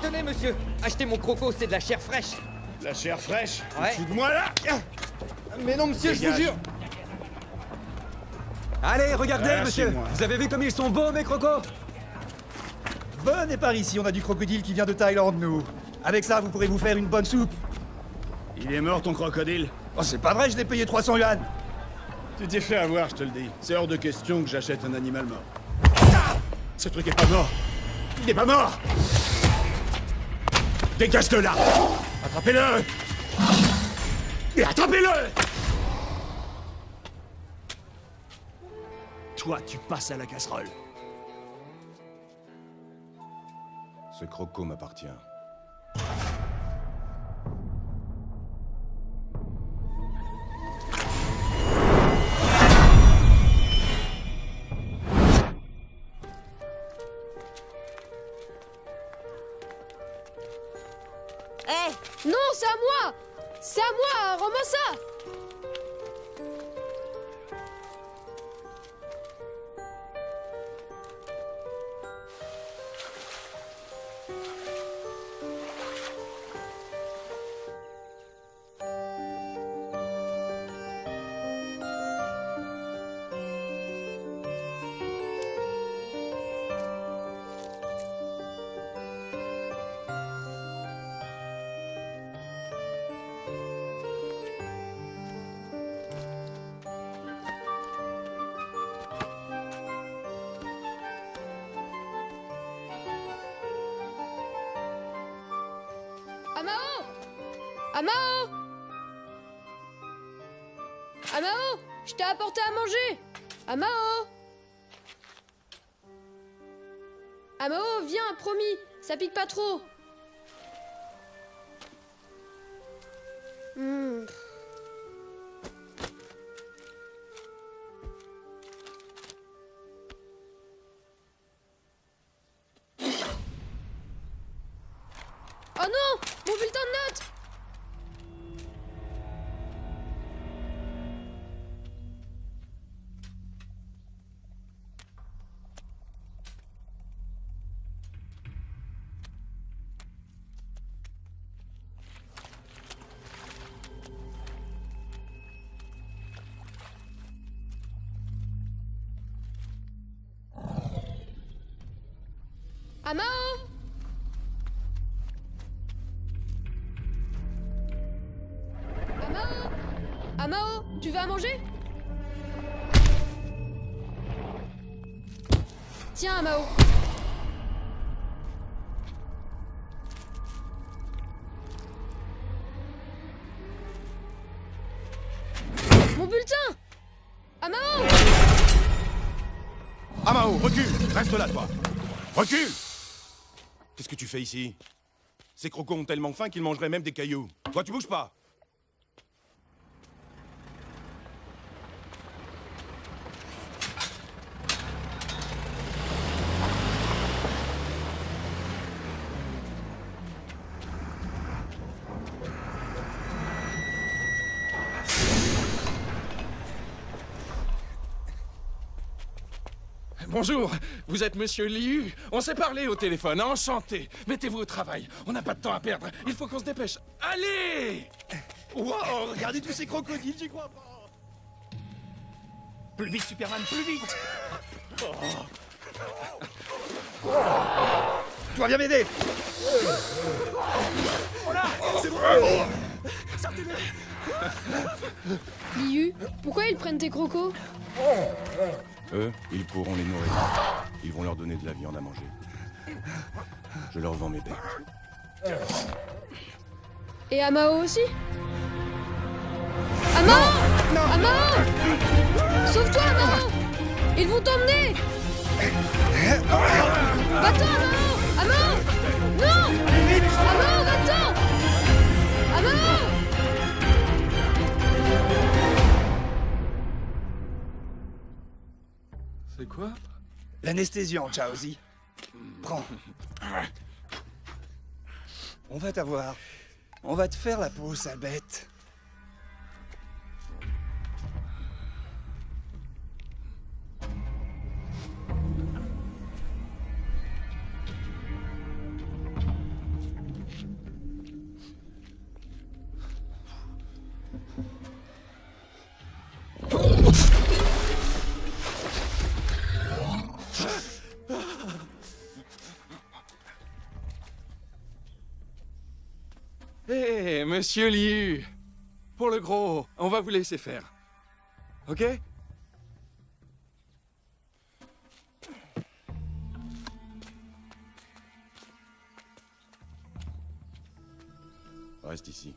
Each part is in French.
Tenez, monsieur, achetez mon croco, c'est de la chair fraîche. La chair fraîche? Ouais. Au-dessus de moi, là? Mais non, monsieur, je vous Dégage. jure. Allez, regardez, Ah, monsieur. c'est moi. Vous avez vu comme ils sont beaux, mes crocos? Venez par ici, on a du crocodile qui vient de Thaïlande, nous. Avec ça, vous pourrez vous faire une bonne soupe. Il est mort, ton crocodile? Oh, c'est pas vrai, je l'ai payé 300 yuan. Tu t'es fait avoir, je te le dis. C'est hors de question que j'achète un animal mort. Ah! Ce truc est pas mort! Il n'est pas mort! Dégage de là! Attrapez-le! Et attrapez-le! Toi, tu passes à la casserole. Ce croco m'appartient. Eh, non, c'est à moi! C'est à moi, rends-moi ça! Amao! Amao! Amao! Je t'ai apporté à manger! Amao! Amao, viens, promis! Ça pique pas trop! Hmm. Oh non! Mon bulletin de notes! Amao! Amao! Amao, tu veux à manger? Tiens, Amao. Mon bulletin! Amao! Amao, recule! Reste là, toi! Recule! Qu'est-ce que tu fais ici? Ces crocos ont tellement faim qu'ils mangeraient même des cailloux. Toi, tu bouges pas! Bonjour, vous êtes Monsieur Liu? On s'est parlé au téléphone, enchanté. Mettez-vous au travail, on n'a pas de temps à perdre. Il faut qu'on se dépêche. Allez! Wow, regardez tous ces crocodiles, j'y crois pas. Plus vite, Superman, plus vite. Tu vas bien m'aider. Voilà, c'est bon. Sortez-le. Liu, pourquoi ils prennent tes crocos? Eux, ils pourront les nourrir. Ils vont leur donner de la viande à manger. Je leur vends mes bêtes. Et Amao aussi? Amao! Amao! Sauve-toi, Amao! Ils vont t'emmener! Va-t'en, Amao! Amao! Non! Amao, va-t'en! Amao! C'est quoi? L'anesthésiant, Chaozi. Prends. On va t'avoir. On va te faire la peau, sale bête. Hé, Monsieur Liu! Pour le gros, on va vous laisser faire. Ok? Reste ici.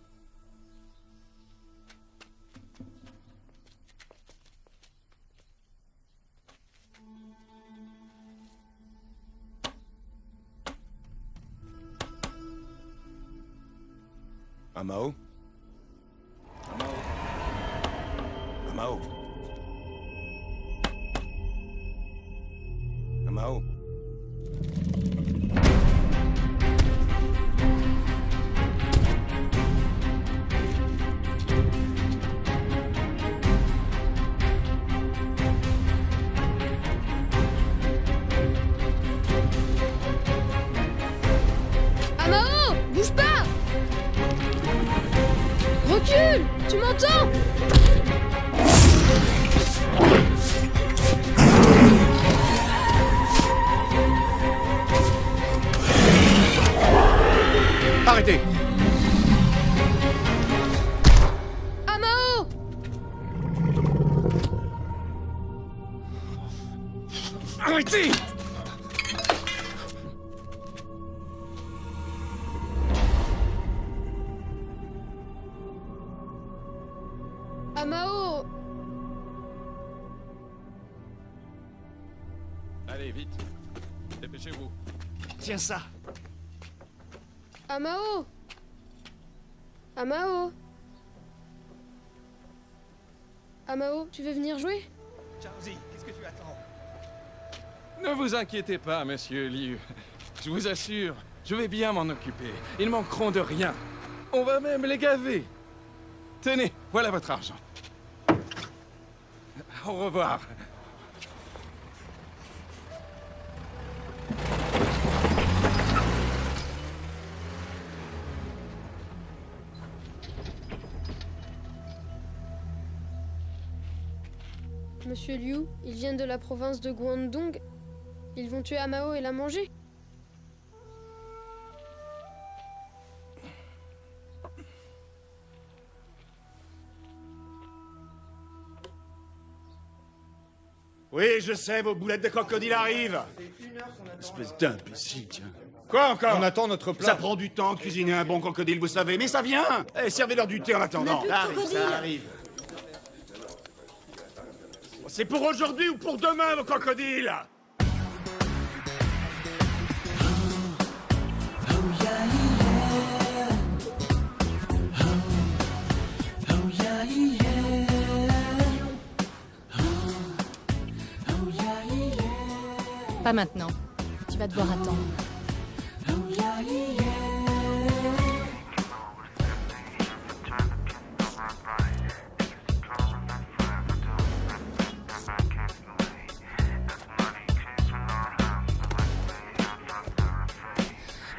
Amao? Amao? Amao? Amao! Bouge pas! Recule! Tu m'entends? Arrêtez! Amao! Arrêtez! Amao! Allez, vite. Dépêchez-vous. Tiens ça. Amao! Amao! Amao, tu veux venir jouer? Chaozi, qu'est-ce que tu attends? Ne vous inquiétez pas, Monsieur Liu. Je vous assure, je vais bien m'en occuper. Ils manqueront de rien. On va même les gaver. Tenez, voilà votre argent. Au revoir. Monsieur Liu, ils viennent de la province de Guangdong. Ils vont tuer Amao et la manger. Oui, je sais, vos boulettes de crocodile arrivent. Espèce d'imbécile, tiens. Quoi encore? On attend notre Ça plat. prend du temps de cuisiner un bon crocodile, vous savez, mais ça vient. Eh, servez-leur du thé en attendant. Ça arrive, ça arrive. C'est pour aujourd'hui ou pour demain, vos crocodiles? Pas maintenant. Tu vas devoir attendre.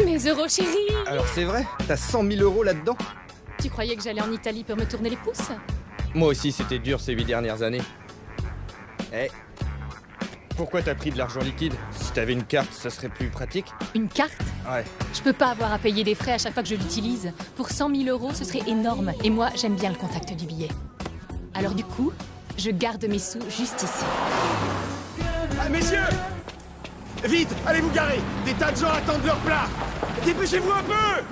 Mes euros, chérie! Alors c'est vrai? T'as 100 000 euros là-dedans? Tu croyais que j'allais en Italie pour me tourner les pouces? Moi aussi, c'était dur ces 8 dernières années. Eh, pourquoi t'as pris de l'argent liquide? Si t'avais une carte, ça serait plus pratique? Une carte? Ouais. Je peux pas avoir à payer des frais à chaque fois que je l'utilise. Pour 100 000 euros, ce serait énorme. Et moi, j'aime bien le contact du billet. Alors du coup, je garde mes sous juste ici. Ah, messieurs! Vite, allez vous garer! Des tas de gens attendent leur plat! Dépêchez-vous un peu!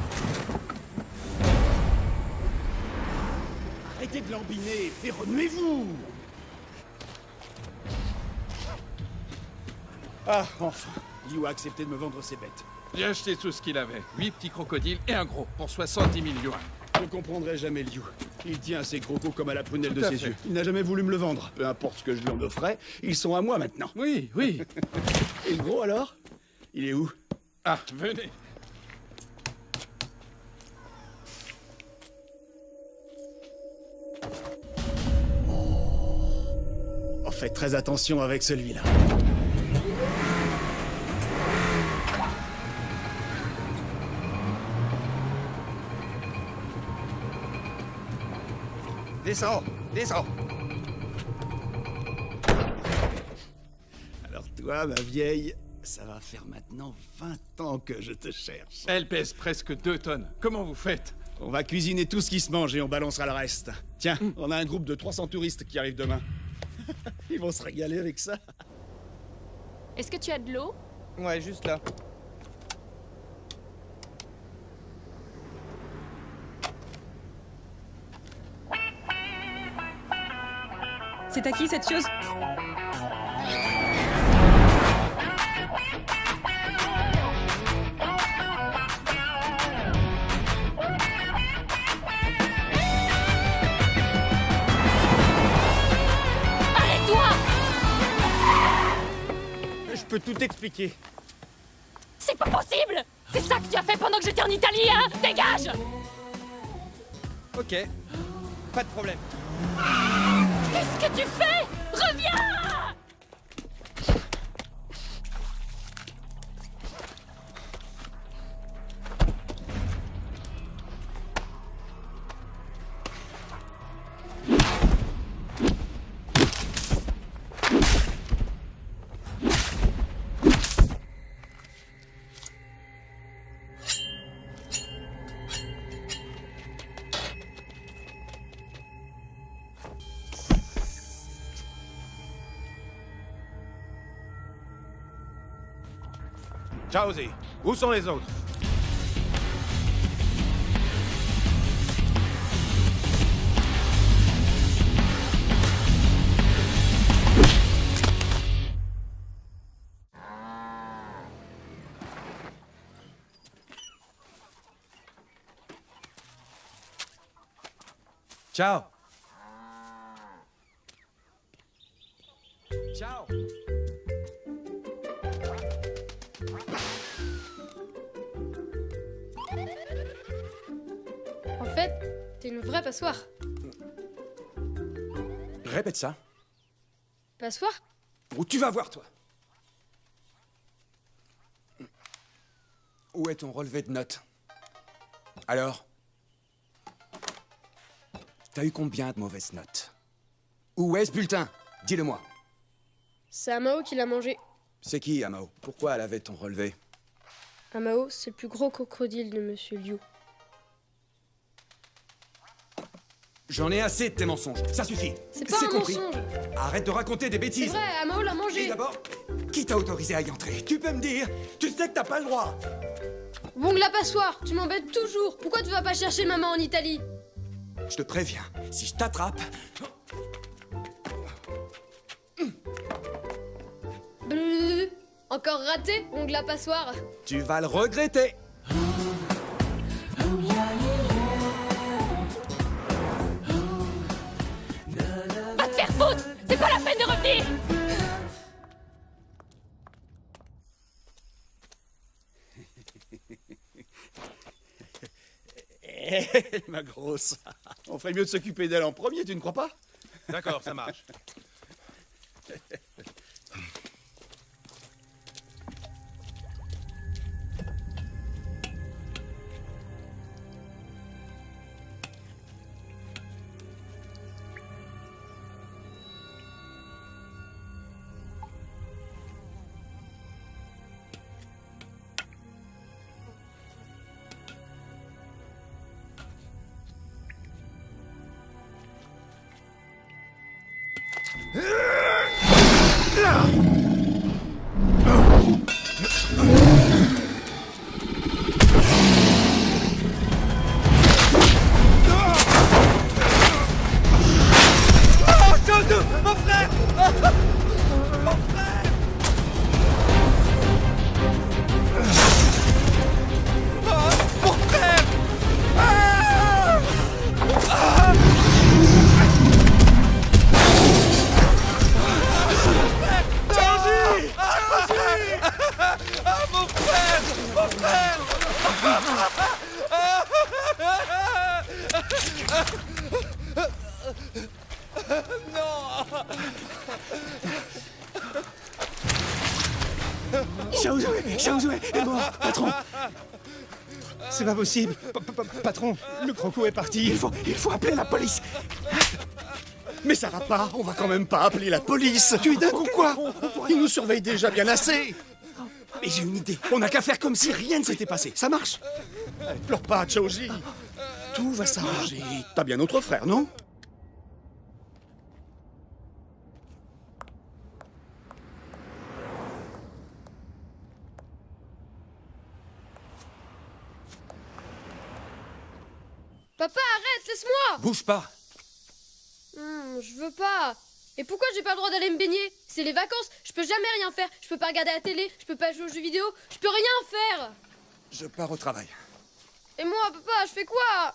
Arrêtez de lambiner et remuez-vous! Ah, enfin! Liu a accepté de me vendre ses bêtes. J'ai acheté tout ce qu'il avait. 8 petits crocodiles et un gros, pour 70 000 yuans. Je ne comprendrai jamais Liu. Il tient à ses crocos comme à la prunelle de Tout à ses fait. yeux. Il n'a jamais voulu me le vendre. Peu importe ce que je lui en offrais, ils sont à moi maintenant. Oui, oui. Et le gros alors? Il est où? Ah, venez. Oh, faites très attention avec celui-là. Descends, descends. Alors toi, ma vieille, ça va faire maintenant 20 ans que je te cherche. Elle pèse presque 2 tonnes. Comment vous faites? On va cuisiner tout ce qui se mange et on balancera le reste. Tiens, on a un groupe de 300 touristes qui arrivent demain. Ils vont se régaler avec ça. Est-ce que tu as de l'eau? Ouais, juste là. C'est à qui cette chose? Arrête-toi! Je peux tout expliquer. C'est pas possible! C'est ça que tu as fait pendant que j'étais en Italie, hein? Dégage! Ok. Pas de problème. Qu'est-ce que tu fais? Reviens! Ciao, Zé. Où sont les autres? Ciao. Ciao. En fait, t'es une vraie passoire. Répète ça. Passoire? Où tu vas voir, toi? Où est ton relevé de notes? Alors? T'as eu combien de mauvaises notes? Où est ce bulletin? Dis-le-moi. C'est Amao qui l'a mangé. C'est qui, Amao? Pourquoi elle avait ton relevé? Amao, c'est le plus gros crocodile de Monsieur Liu. J'en ai assez de tes mensonges, ça suffit. C'est pas un compris. mensonge. Arrête de raconter des C'est bêtises. vrai, Amao l'a Et mangé. d'abord, qui t'a autorisé à y entrer? Tu peux me dire? Tu sais que t'as pas le droit. Bon, la passoire, tu m'embêtes toujours. Pourquoi tu vas pas chercher maman en Italie? Je te préviens, si je t'attrape... Bleu. Encore raté, ongle la passoire. Tu vas le regretter. Va te faire foutre! C'est pas la peine de revenir! Eh, ma grosse. On ferait mieux de s'occuper d'elle en premier, tu ne crois pas? D'accord, ça marche. Xiaozue est mort, patron. C'est pas possible. Patron, le croco est parti. Il faut appeler la police. Mais ça va pas, on va quand même pas appeler la police. Tu es dingue ou quoi? Ils nous surveillent déjà bien assez. Mais j'ai une idée. On n'a qu'à faire comme si rien ne s'était passé. Ça marche? Pleure pas, Choji. Tout va s'arranger. T'as bien notre frère, non? Papa, arrête, laisse-moi. Bouge pas. Je veux pas. Et pourquoi j'ai pas le droit d'aller me baigner? C'est les vacances, je peux jamais rien faire. Je peux pas regarder la télé, je peux pas jouer aux jeux vidéo, je peux rien faire. Je pars au travail. Et moi, papa, je fais quoi?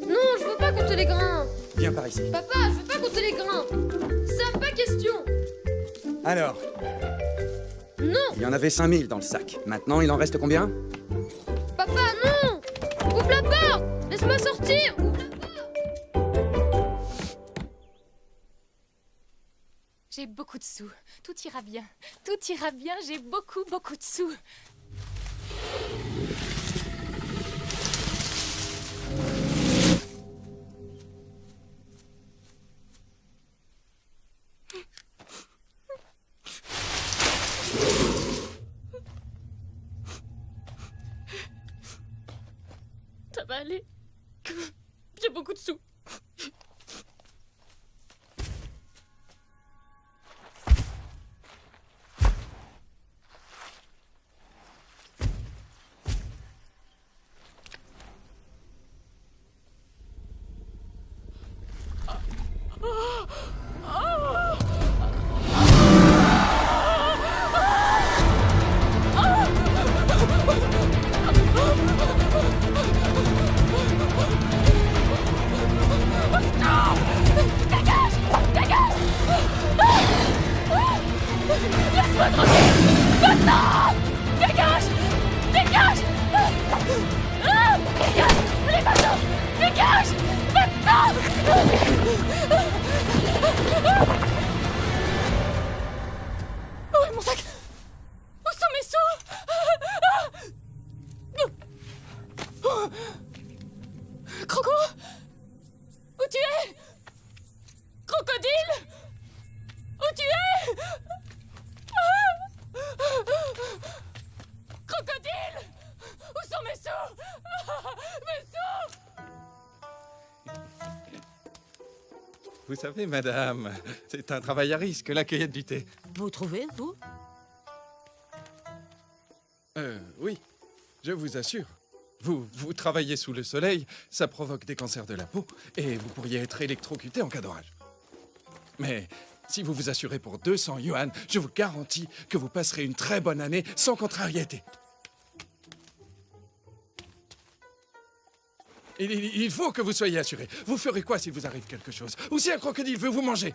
Non, je veux pas compter les grains. Viens par ici. Papa, je veux pas compter les grains. Ça, pas question. Alors, Non, il y en avait 5000 dans le sac. Maintenant, il en reste combien? papa, non. Ouvre la porte. Laisse-moi sortir. Ouvre la porte. J'ai beaucoup de sous. Tout ira bien. Tout ira bien. J'ai beaucoup, beaucoup de sous. Ça va aller. J'ai beaucoup de sous. Où est mon sac? Où sont mes sous? Croco? Où tu es? Crocodile? Où tu es? Crocodile? Où sont mes sous? Mes sous? Vous savez, madame, c'est un travail à risque, la cueillette du thé. Vous trouvez, vous? Oui, je vous assure. Vous travaillez sous le soleil, ça provoque des cancers de la peau, et vous pourriez être électrocuté en cas d'orage. Mais si vous vous assurez pour 200 yuan, je vous garantis que vous passerez une très bonne année sans contrariété. Il faut que vous soyez assuré. Vous ferez quoi s'il vous arrive quelque chose? Ou si un crocodile veut vous manger?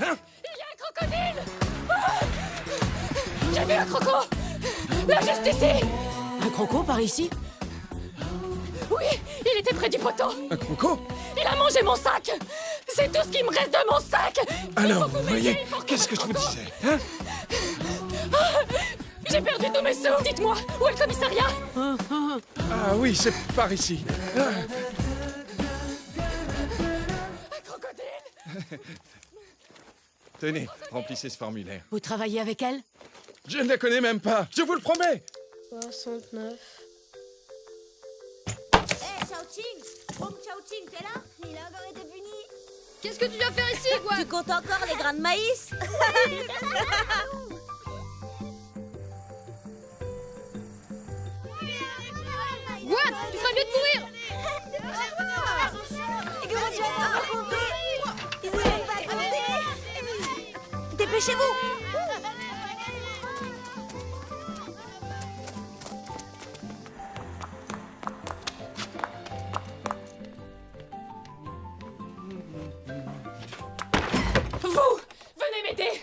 Hein? Il y a un crocodile! Ah! J'ai vu un croco! Là, juste ici! Un croco par ici? Oui, il était près du poteau. Un croco? Il a mangé mon sac! C'est tout ce qui me reste de mon sac! Alors, vous voyez, qu'est-ce que je vous disais, hein? J'ai perdu tous mes sous! Dites-moi, où est le commissariat? Ah oui, c'est par ici. Un crocodile! Tenez, remplissez ce formulaire. Vous travaillez avec elle? Je ne la connais même pas, je vous le promets. 69. Hé, Chao-Ching! Bon Chao-Ching, t'es là? Il a encore été puni. Qu'est-ce que tu viens faire ici, Guan? Tu comptes encore les grains de maïs? Guan, tu ferais mieux de courir! Comment tu vas pas raconter? Ils ne veulent pas raconter. Dépêchez-vous! Vous! Venez m'aider!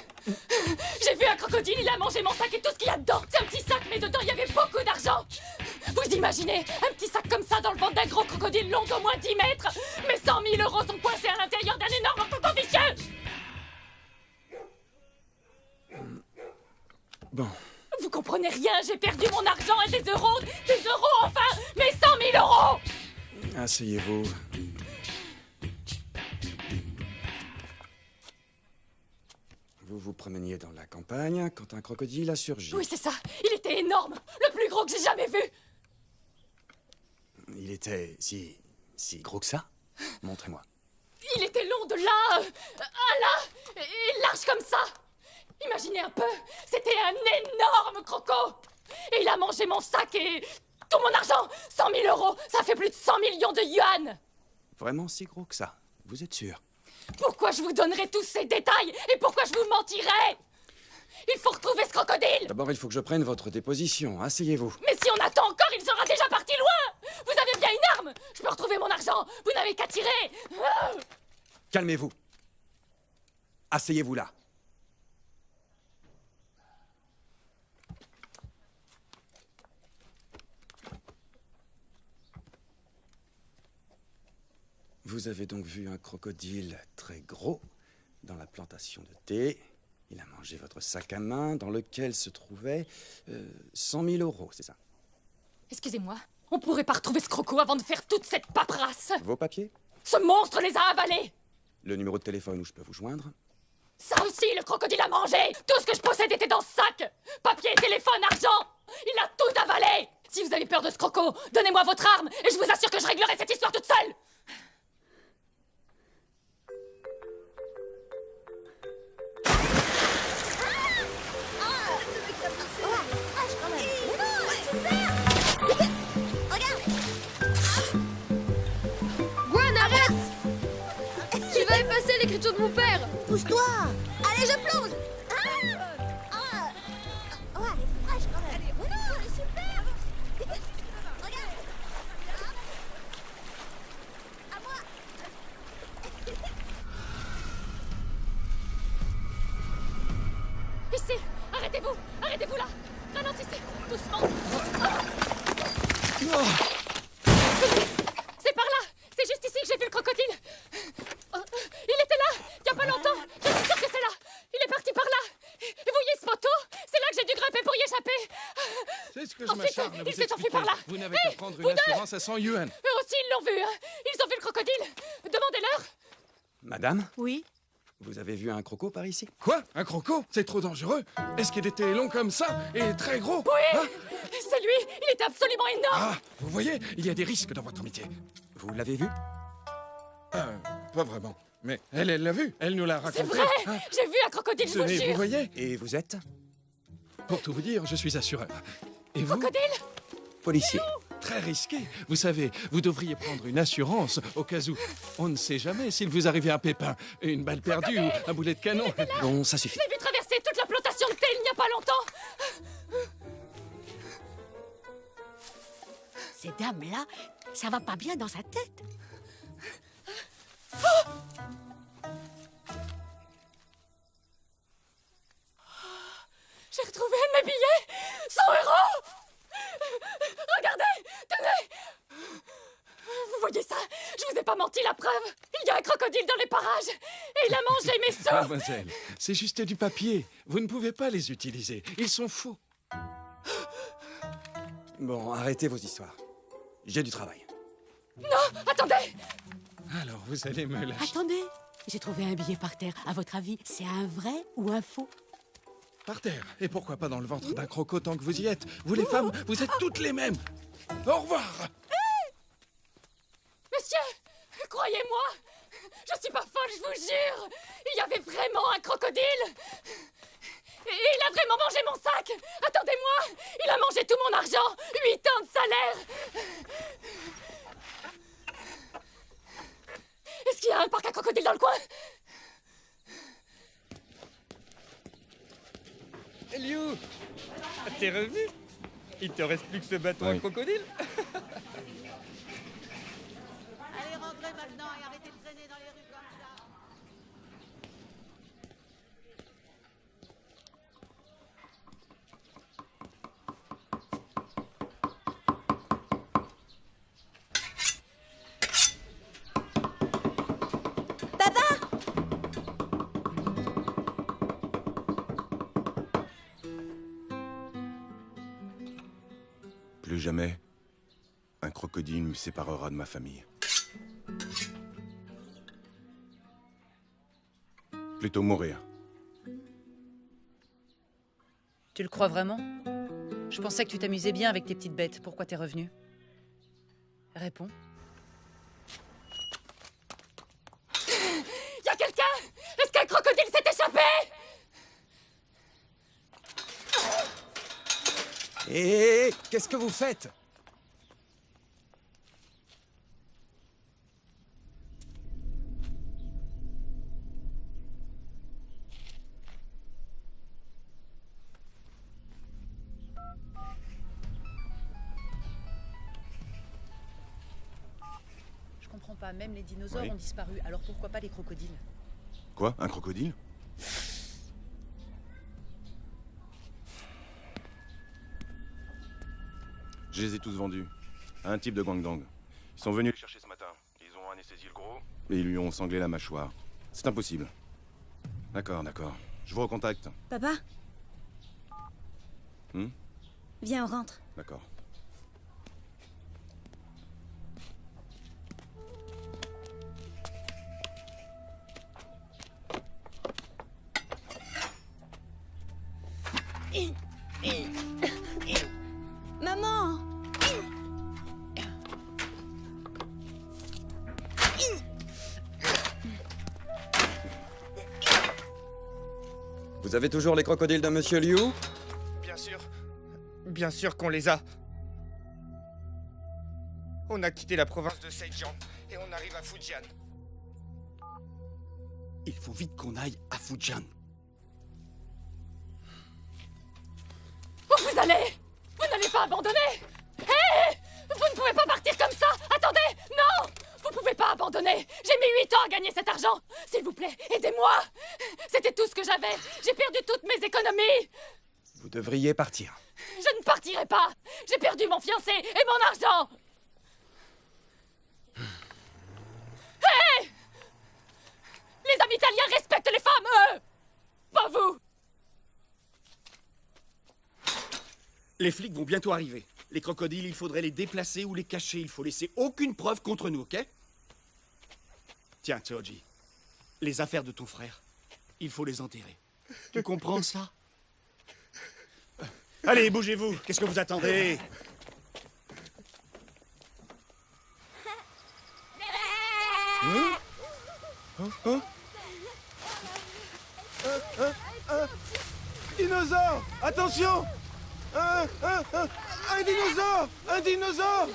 J'ai vu un crocodile, il a mangé mon sac et tout ce qu'il y a dedans! C'est un petit sac, mais dedans il y avait beaucoup d'argent! Vous imaginez un petit sac comme ça dans le ventre d'un gros crocodile long d'au moins 10 mètres? Mais 100 000 euros sont coincés à l'intérieur d'un énorme cocon vicieux! Bon. Vous comprenez rien, j'ai perdu mon argent et des euros enfin! Mais 100 000 euros! Asseyez-vous. Vous vous promeniez dans la campagne quand un crocodile a surgi. Oui, c'est ça, il était énorme, le plus gros que j'ai jamais vu! Il était si gros que ça? Montrez-moi. Il était long de là à là, et large comme ça. Imaginez un peu, c'était un énorme croco. Et il a mangé mon sac et tout mon argent. 100 000 euros, ça fait plus de 100 millions de yuan. Vraiment si gros que ça? Vous êtes sûr? Pourquoi je vous donnerais tous ces détails et pourquoi je vous mentirais? Il faut retrouver ce crocodile. D'abord, il faut que je prenne votre déposition. Asseyez-vous. Mais si on attend encore, il sera déjà parti loin. Vous avez bien une arme. Je peux retrouver mon argent. Vous n'avez qu'à tirer. Calmez-vous. Asseyez-vous là. Vous avez donc vu un crocodile très gros dans la plantation de thé. Il a mangé votre sac à main dans lequel se trouvaient 100 000 euros, c'est ça? Excusez-moi, on pourrait pas retrouver ce croco avant de faire toute cette paperasse. Vos papiers? Ce monstre les a avalés. Le numéro de téléphone où je peux vous joindre? Ça aussi, le crocodile a mangé. Tout ce que je possède était dans ce sac. Papier, téléphone, argent. Il a tout avalé. Si vous avez peur de ce croco, donnez-moi votre arme et je vous assure que je réglerai cette histoire toute seule. Guan, arrête! Tu vas effacer l'écriture de mon père! Pousse-toi! Allez, je plonge! Ouais, elle est fraîche quand même! Mais non, elle est super! Regarde! À moi! Ici, arrêtez-vous, arrêtez-vous là. Ralentissez, doucement. C'est par là. C'est juste ici que j'ai vu le crocodile. Il était là, il y a pas longtemps. Je suis sûre que c'est là. Il est parti par là. Et vous voyez ce poteau? C'est là que j'ai dû grimper pour y échapper. C'est ce que je Ensuite, m'acharne à il vous s'est enfui expliquer. par là. Vous n'avez Hé, qu'à prendre vous une deux assurance à 100 yuan. Eux aussi, ils l'ont vu. Hein. Ils ont vu le crocodile. Demandez-leur. Madame, Oui. vous avez vu un croco par ici? Quoi? Un croco? C'est trop dangereux. Est-ce qu'il était long comme ça et très gros? Oui, Hein? c'est lui. Il était absolument énorme. Ah, vous voyez, il y a des risques dans votre métier. Vous l'avez vu? Pas vraiment. Mais elle l'a vu, elle nous l'a raconté. C'est vrai. Ah, J'ai vu un crocodile, je vous tenez, jure. vous voyez? Et vous êtes? Pour tout vous dire, je suis assureur. Et vous? Crocodile? Policier. Très risqué. Vous savez, vous devriez prendre une assurance au cas où. On ne sait jamais s'il vous arrivait un pépin, une balle perdue ou un boulet de canon. Bon, ça suffit. Je l'ai vu traverser toute la plantation de thé il n'y a pas longtemps. Ces dames-là, ça va pas bien dans sa tête. J'ai retrouvé un de mes billets. Son héros. Regardez, tenez. Vous voyez ça? Je vous ai pas menti, la preuve. Il y a un crocodile dans les parages. Et il a mangé mes sous. Mademoiselle, c'est juste du papier. Vous ne pouvez pas les utiliser. Ils sont faux. Bon, arrêtez vos histoires. J'ai du travail. Non, attendez. Alors, vous allez me lâcher. Attendez, j'ai trouvé un billet par terre. À votre avis, c'est un vrai ou un faux? Par terre. Et pourquoi pas dans le ventre d'un croco tant que vous y êtes? Vous les femmes, vous êtes toutes les mêmes. Au revoir. Monsieur, croyez-moi, je suis pas folle, je vous jure. Il y avait vraiment un crocodile. Et il a vraiment mangé mon sac. Attendez-moi, il a mangé tout mon argent. 8 ans de salaire. Est-ce qu'il y a un parc à crocodile dans le coin? Liu, t'es revu? Il te reste plus que ce bâton à crocodile? Allez, rentrez maintenant et arrêtez de traîner dans les rues comme ça. Plus jamais, un crocodile me séparera de ma famille. Plutôt mourir. Tu le crois vraiment? Je pensais que tu t'amusais bien avec tes petites bêtes. Pourquoi t'es revenu? Réponds. Y a quelqu'un? Est-ce qu'un crocodile s'est échappé? Hé, qu'est-ce que vous faites? Je comprends pas. Même les dinosaures Oui. ont disparu. Alors pourquoi pas les crocodiles? Quoi? Un crocodile? Je les ai tous vendus. À un type de Guangdong. Ils sont venus le chercher ce matin. Ils ont anesthésié le gros. Et ils lui ont sanglé la mâchoire. C'est impossible. D'accord, d'accord. Je vous recontacte. Papa, Hmm? viens, on rentre. D'accord. Maman! Vous avez toujours les crocodiles de Monsieur Liu? Bien sûr. Bien sûr qu'on les a. On a quitté la province de Seijiang et on arrive à Fujian. Il faut vite qu'on aille à Fujian. Où vous allez? Vous n'allez pas abandonner? Hé! Vous ne pouvez pas partir comme ça! Attendez! Non! Vous pouvez pas abandonner! J'ai mis 8 ans à gagner cet argent! S'il vous plaît, aidez-moi! C'était tout ce que j'avais! J'ai perdu toutes mes économies! Vous devriez partir. Je ne partirai pas! J'ai perdu mon fiancé et mon argent! Hé! Les amis italiens respectent les femmes, eux! Pas vous! Les flics vont bientôt arriver. Les crocodiles, il faudrait les déplacer ou les cacher. Il faut laisser aucune preuve contre nous, ok? Tiens, Choji, les affaires de ton frère, il faut les enterrer. Tu comprends ça? Allez, bougez-vous. Qu'est-ce que vous attendez? Dinosaure! Attention! Un dinosaure! Un dinosaure!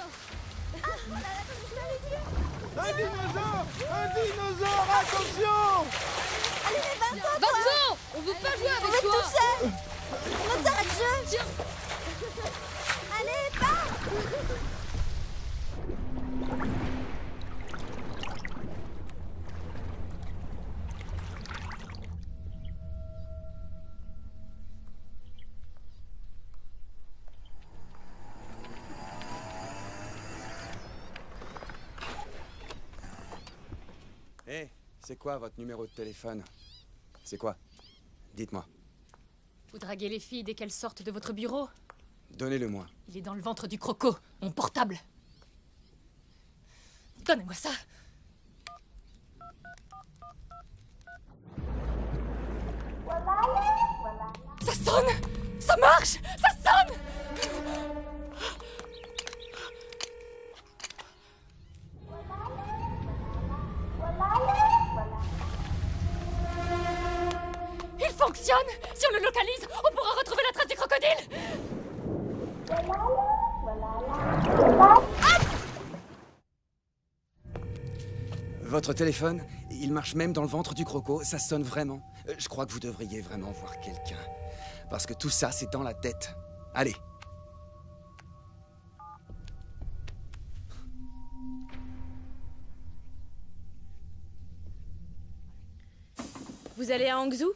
Un dinosaure! Un dinosaure! Attention! Allez, mais va-t'en, toi. Vincent, on veut pas jouer On avec va toi. tout seul. On t'arrête le jeu. Tiens. Allez, pars. Hé, c'est quoi votre numéro de téléphone? C'est quoi? Dites-moi. Vous draguez les filles dès qu'elles sortent de votre bureau? Donnez-le-moi. Il est dans le ventre du croco, mon portable. Donnez-moi ça. Ça sonne! Ça marche! Ça sonne! Il fonctionne! Si on le localise, on pourra retrouver la trace du crocodile! Votre téléphone, il marche même dans le ventre du croco, ça sonne vraiment. Je crois que vous devriez vraiment voir quelqu'un. Parce que tout ça, c'est dans la tête. Allez. Vous allez à Hangzhou?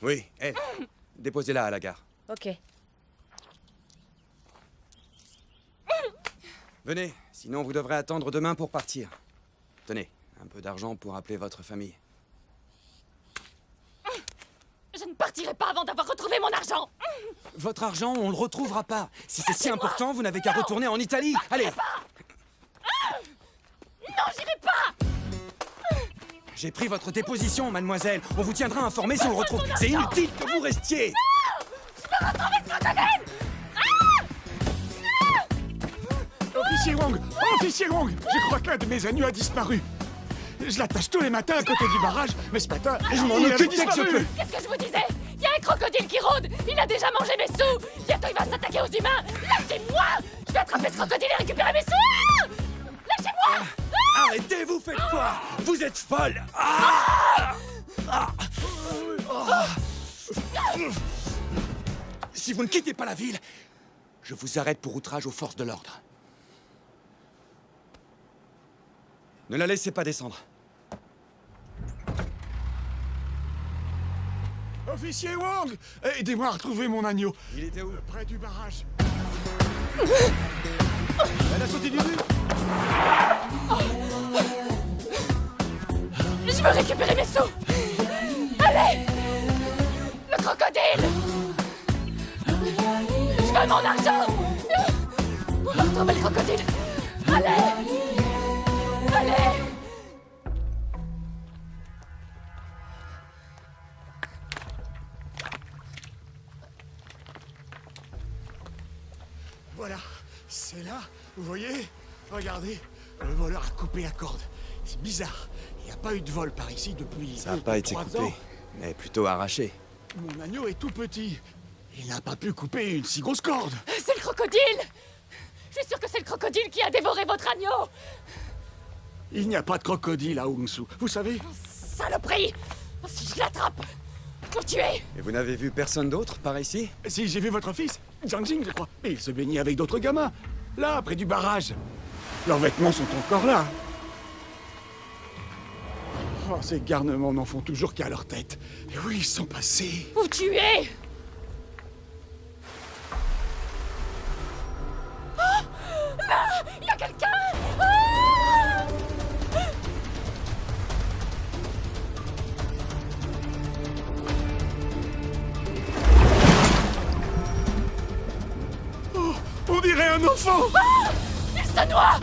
Oui, elle. Déposez-la à la gare. Ok. Venez, sinon vous devrez attendre demain pour partir. Tenez, un peu d'argent pour appeler votre famille. Je ne partirai pas avant d'avoir retrouvé mon argent! Votre argent, on le retrouvera pas. Si c'est si important, vous n'avez qu'à retourner en Italie. Allez. Non, j'irai pas! J'ai pris votre déposition, mademoiselle. On vous tiendra informé si on le retrouve. C'est inutile que vous restiez. Je peux retrouver ce crocodile! Officier Wong! Officier Wong! Je crois qu'un de mes agneaux a disparu. Je l'attache tous les matins à côté du barrage, mais ce matin, je m'en occupe dès que je peux. Qu'est-ce que je vous disais? Il y a un crocodile qui rôde! Il a déjà mangé mes sous! Bientôt il va s'attaquer aux humains! Lâchez-moi! Je vais attraper ce crocodile et récupérer mes sous! Ah! Lâchez-moi! Arrêtez, vous faites quoi? Vous êtes folle! Ah! Ah! Ah! Si vous ne quittez pas la ville, je vous arrête pour outrage aux forces de l'ordre. Ne la laissez pas descendre. Officier Wong! Aidez-moi à retrouver mon agneau. Il était où? Près du barrage. Elle a sauté du mur. Je veux récupérer mes sous! Allez! Le crocodile! Je veux mon argent! On va retrouver le crocodile! Allez! Allez! Voilà, c'est là, vous voyez? Regardez, le voleur a coupé la corde. C'est bizarre, il n'y a pas eu de vol par ici depuis Ça n'a pas été 3 coupé, ans. mais plutôt arraché. Mon agneau est tout petit. Il n'a pas pu couper une si grosse corde. C'est le crocodile! Je suis sûr que c'est le crocodile qui a dévoré votre agneau! Il n'y a pas de crocodile à Hongsu, vous savez? Saloperie! Si je l'attrape, vous tuez! Et vous n'avez vu personne d'autre par ici? Si, j'ai vu votre fils, Jiangjing, je crois. Et il se baignait avec d'autres gamins. Là, près du barrage. Leurs vêtements sont encore là. Oh, ces garnements n'en font toujours qu'à leur tête. Et où ils sont passés? Vous tuez! Oh! Là! Il y a quelqu'un! Ah! Oh, on dirait un enfant! Ah! Il se noie!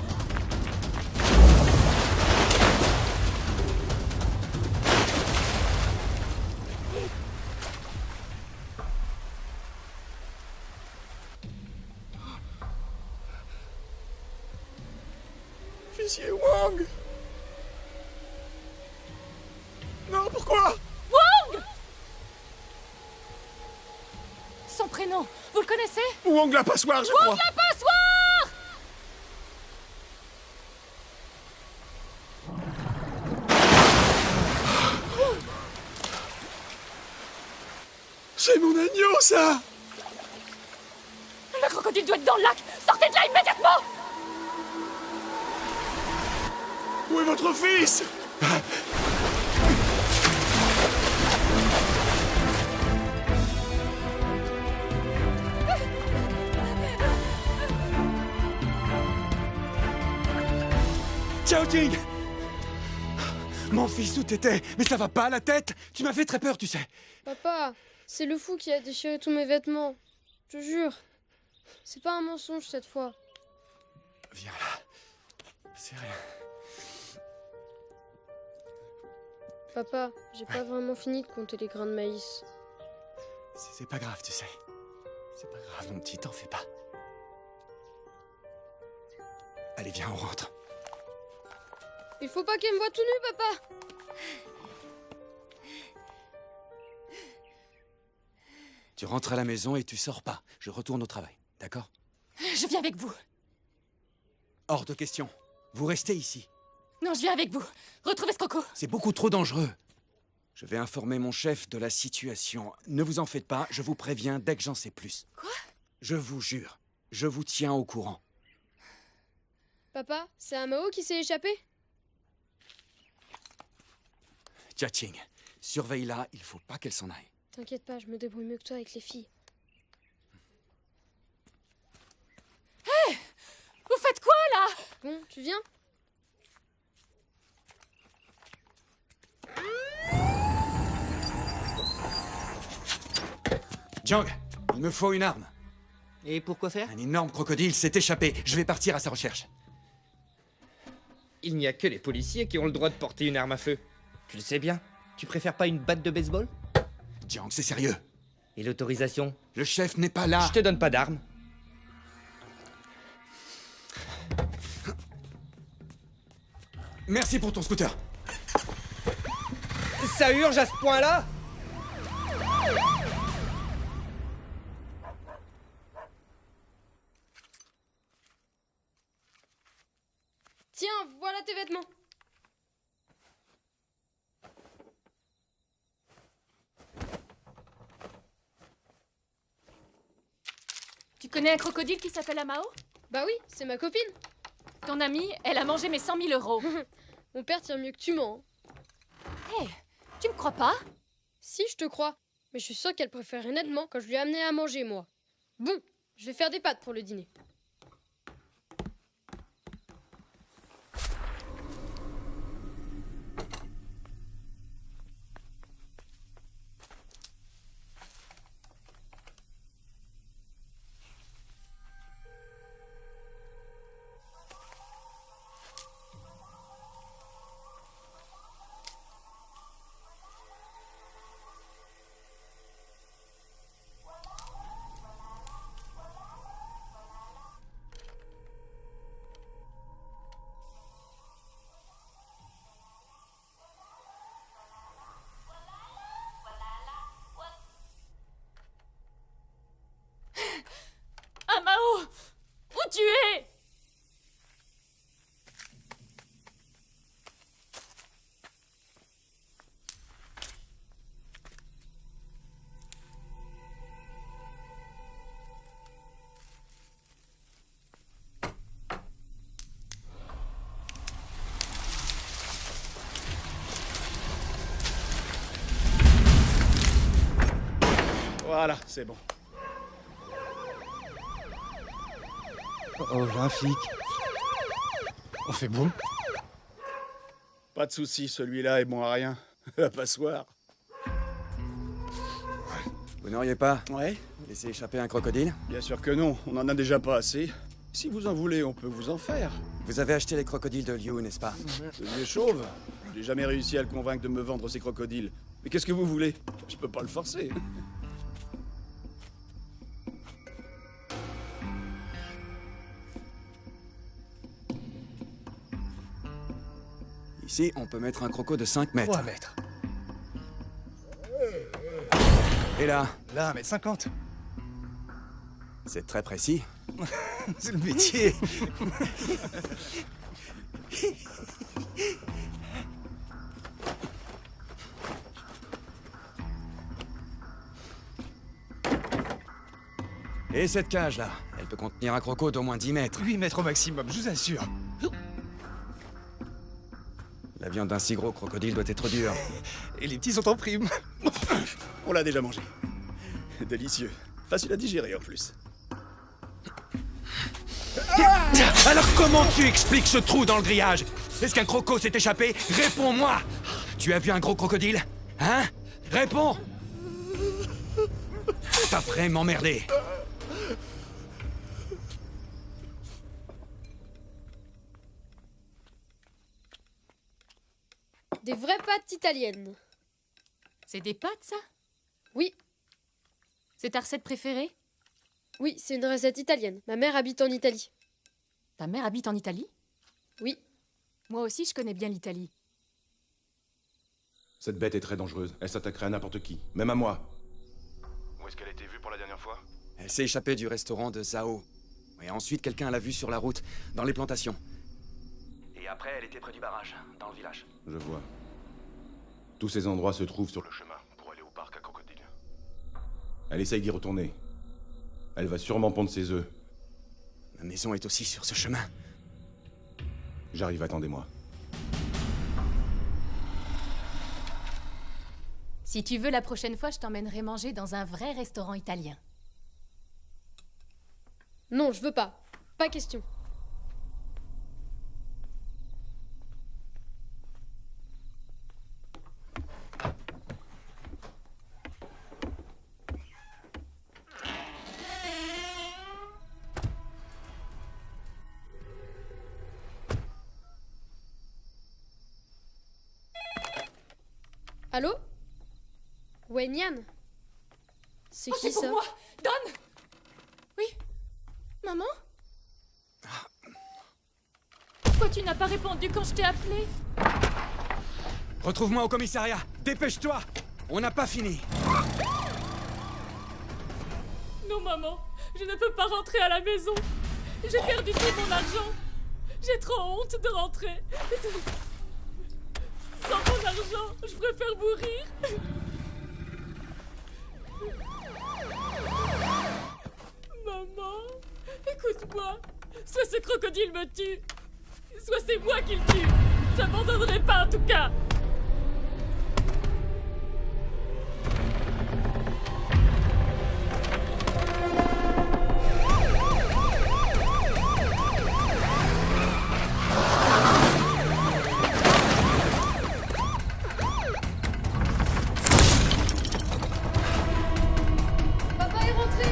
Officier Wang! Vous le connaissez? Wong la passoire, je crois. Wong la passoire! C'est mon agneau, ça! Le crocodile doit être dans le lac! Sortez de là immédiatement! Où est votre fils? Ciao, Ting! Mon fils, où t'étais? Mais ça va pas à la tête? Tu m'as fait très peur, tu sais. Papa, c'est le fou qui a déchiré tous mes vêtements. Je te jure. C'est pas un mensonge cette fois. Viens là. C'est rien. Papa, j'ai pas vraiment fini de compter les grains de maïs. C'est pas grave, tu sais. C'est pas grave, mon petit, t'en fais pas. Allez, viens, on rentre. Il faut pas qu'elle me voie tout nu, papa. Tu rentres à la maison et tu sors pas. Je retourne au travail, d'accord? Je viens avec vous. Hors de question. Vous restez ici. Non, je viens avec vous. Retrouvez ce coco. C'est beaucoup trop dangereux. Je vais informer mon chef de la situation. Ne vous en faites pas, je vous préviens dès que j'en sais plus. Quoi? Je vous jure, je vous tiens au courant. Papa, c'est un Mao qui s'est échappé? Jiaqing, surveille-la, il faut pas qu'elle s'en aille. T'inquiète pas, je me débrouille mieux que toi avec les filles. Hé! Vous faites quoi, là? Bon, tu viens? Jiang, il me faut une arme. Et pourquoi faire? Un énorme crocodile s'est échappé. Je vais partir à sa recherche. Il n'y a que les policiers qui ont le droit de porter une arme à feu. Tu le sais bien. Tu préfères pas une batte de baseball? Jiang, c'est sérieux. Et l'autorisation? Le chef n'est pas là. Je te donne pas d'arme. Merci pour ton scooter. Ça urge à ce point-là? Tiens, voilà tes vêtements. Tu connais un crocodile qui s'appelle Amao? Bah oui, c'est ma copine. Ton amie, elle a mangé mes 100 000 euros. Mon père tire mieux que tu mens. Hé, tu me crois pas? Si, je te crois. Mais je suis sûre qu'elle préférait nettement quand je lui ai amené à manger, moi. Bon, je vais faire des pâtes pour le dîner. Amao! Où tu es? Voilà, c'est bon. Oh, j'ai un flic. On fait bon? Pas de soucis, celui-là est bon à rien. La passoire. Vous n'auriez pas Ouais? laissé échapper un crocodile? Bien sûr que non, on en a déjà pas assez. Si vous en voulez, on peut vous en faire. Vous avez acheté les crocodiles de Liu, n'est-ce pas? Celui est chauve. J'ai jamais réussi à le convaincre de me vendre ces crocodiles. Mais qu'est-ce que vous voulez? Je peux pas le forcer. Ici, on peut mettre un croco de 5 mètres. 3 mètres. Et là? Là, 1,50 m. C'est très précis. C'est le métier. Et cette cage-là, elle peut contenir un croco d'au moins 10 mètres. 8 mètres au maximum, je vous assure. La viande d'un si gros crocodile doit être dure. Et les petits sont en prime. On l'a déjà mangé. Délicieux. Facile à digérer en plus. Alors comment tu expliques ce trou dans le grillage? Est-ce qu'un croco s'est échappé? Réponds-moi! Tu as vu un gros crocodile? Hein? Réponds! T'as vraiment merdé. Des vraies pâtes italiennes. C'est des pâtes, ça? Oui. C'est ta recette préférée? Oui, c'est une recette italienne. Ma mère habite en Italie. Ta mère habite en Italie? Oui. Moi aussi, je connais bien l'Italie. Cette bête est très dangereuse. Elle s'attaquerait à n'importe qui, même à moi. Où est-ce qu'elle a été vue pour la dernière fois? Elle s'est échappée du restaurant de Zao. Et ensuite, quelqu'un l'a vue sur la route, dans les plantations. Et après, elle était près du barrage, dans le village. Je vois. Tous ces endroits se trouvent sur le chemin pour aller au parc à crocodile. Elle essaye d'y retourner. Elle va sûrement pondre ses œufs. Ma maison est aussi sur ce chemin. J'arrive, attendez-moi. Si tu veux, la prochaine fois, je t'emmènerai manger dans un vrai restaurant italien. Non, je veux pas. Pas question. Allô? Wayne Yan? C'est qui ça? C'est pour moi! Donne! Oui? Maman? Pourquoi tu n'as pas répondu quand je t'ai appelé? Retrouve-moi au commissariat. Dépêche-toi. On n'a pas fini. Non, maman. Je ne peux pas rentrer à la maison. J'ai perdu tout mon argent. J'ai trop honte de rentrer. Sans mon argent, je préfère mourir. Maman, écoute-moi. Soit ce crocodile me tue, soit c'est moi qui le tue. J'abandonnerai pas en tout cas. Papa est rentré.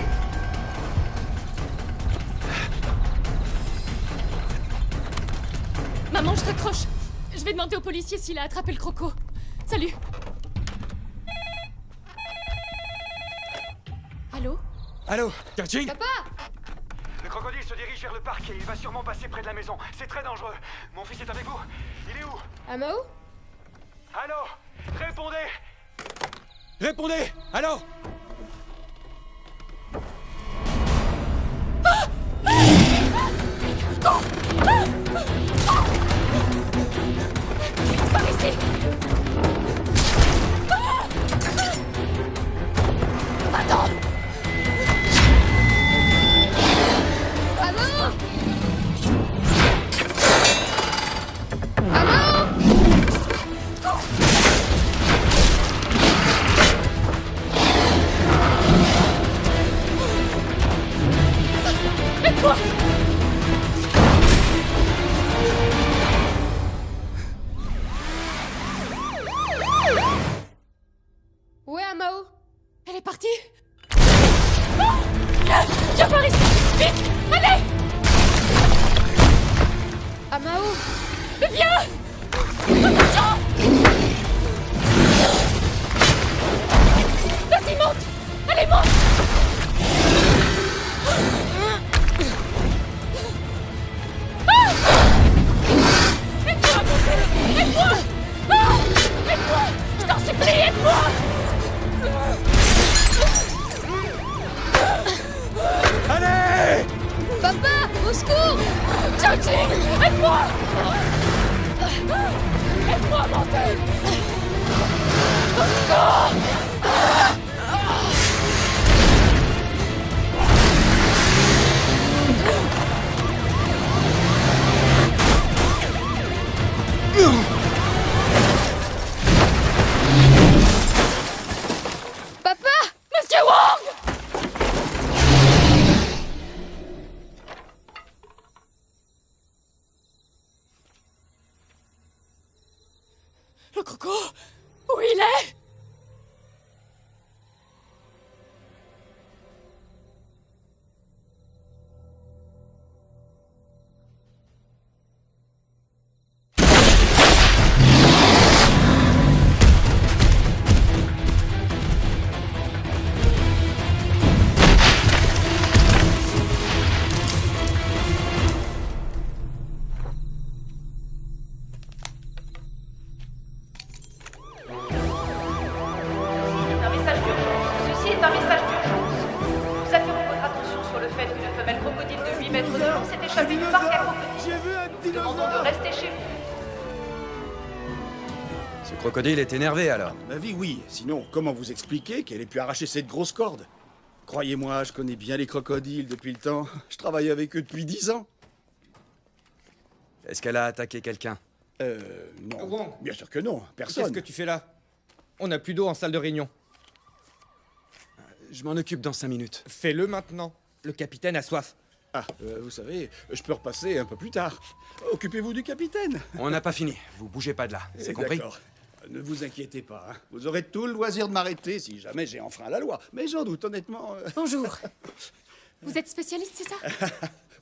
Maman, je raccroche. Je vais demander au policier s'il a attrapé le croco. Salut. Allô? Allô, Kaching? Papa! Le crocodile se dirige vers le parc et il va sûrement passer près de la maison. C'est très dangereux. Mon fils est avec vous. Il est où? À Mao? Allô? Répondez! Répondez! Allô? Par ici! Va-t'en! Allô? Allô? Aide-moi! Remontez! Encore! Papa! Monsieur Wong! Le croco, où il est? Un message d'urgence. Ceci est un message d'urgence. Nous attirons votre attention sur le fait qu'une femelle crocodile de 8 mètres de long s'est échappée du parc à crocodiles. Nous demandons de rester chez vous. Ce crocodile est énervé alors. Ma vie, oui. Sinon, comment vous expliquer qu'elle ait pu arracher cette grosse corde? Croyez-moi, je connais bien les crocodiles depuis le temps. Je travaille avec eux depuis 10 ans. Est-ce qu'elle a attaqué quelqu'un? Non. Wong. Bien sûr que non. Personne. Qu'est-ce que tu fais là? On n'a plus d'eau en salle de réunion. Je m'en occupe dans 5 minutes. Fais-le maintenant. Le capitaine a soif. Ah, vous savez, je peux repasser un peu plus tard. Occupez-vous du capitaine. On n'a pas fini. Vous bougez pas de là. C'est compris? D'accord. Ne vous inquiétez pas. Hein. Vous aurez tout le loisir de m'arrêter si jamais j'ai enfreint la loi. Mais j'en doute, honnêtement. Bonjour. Vous êtes spécialiste, c'est ça?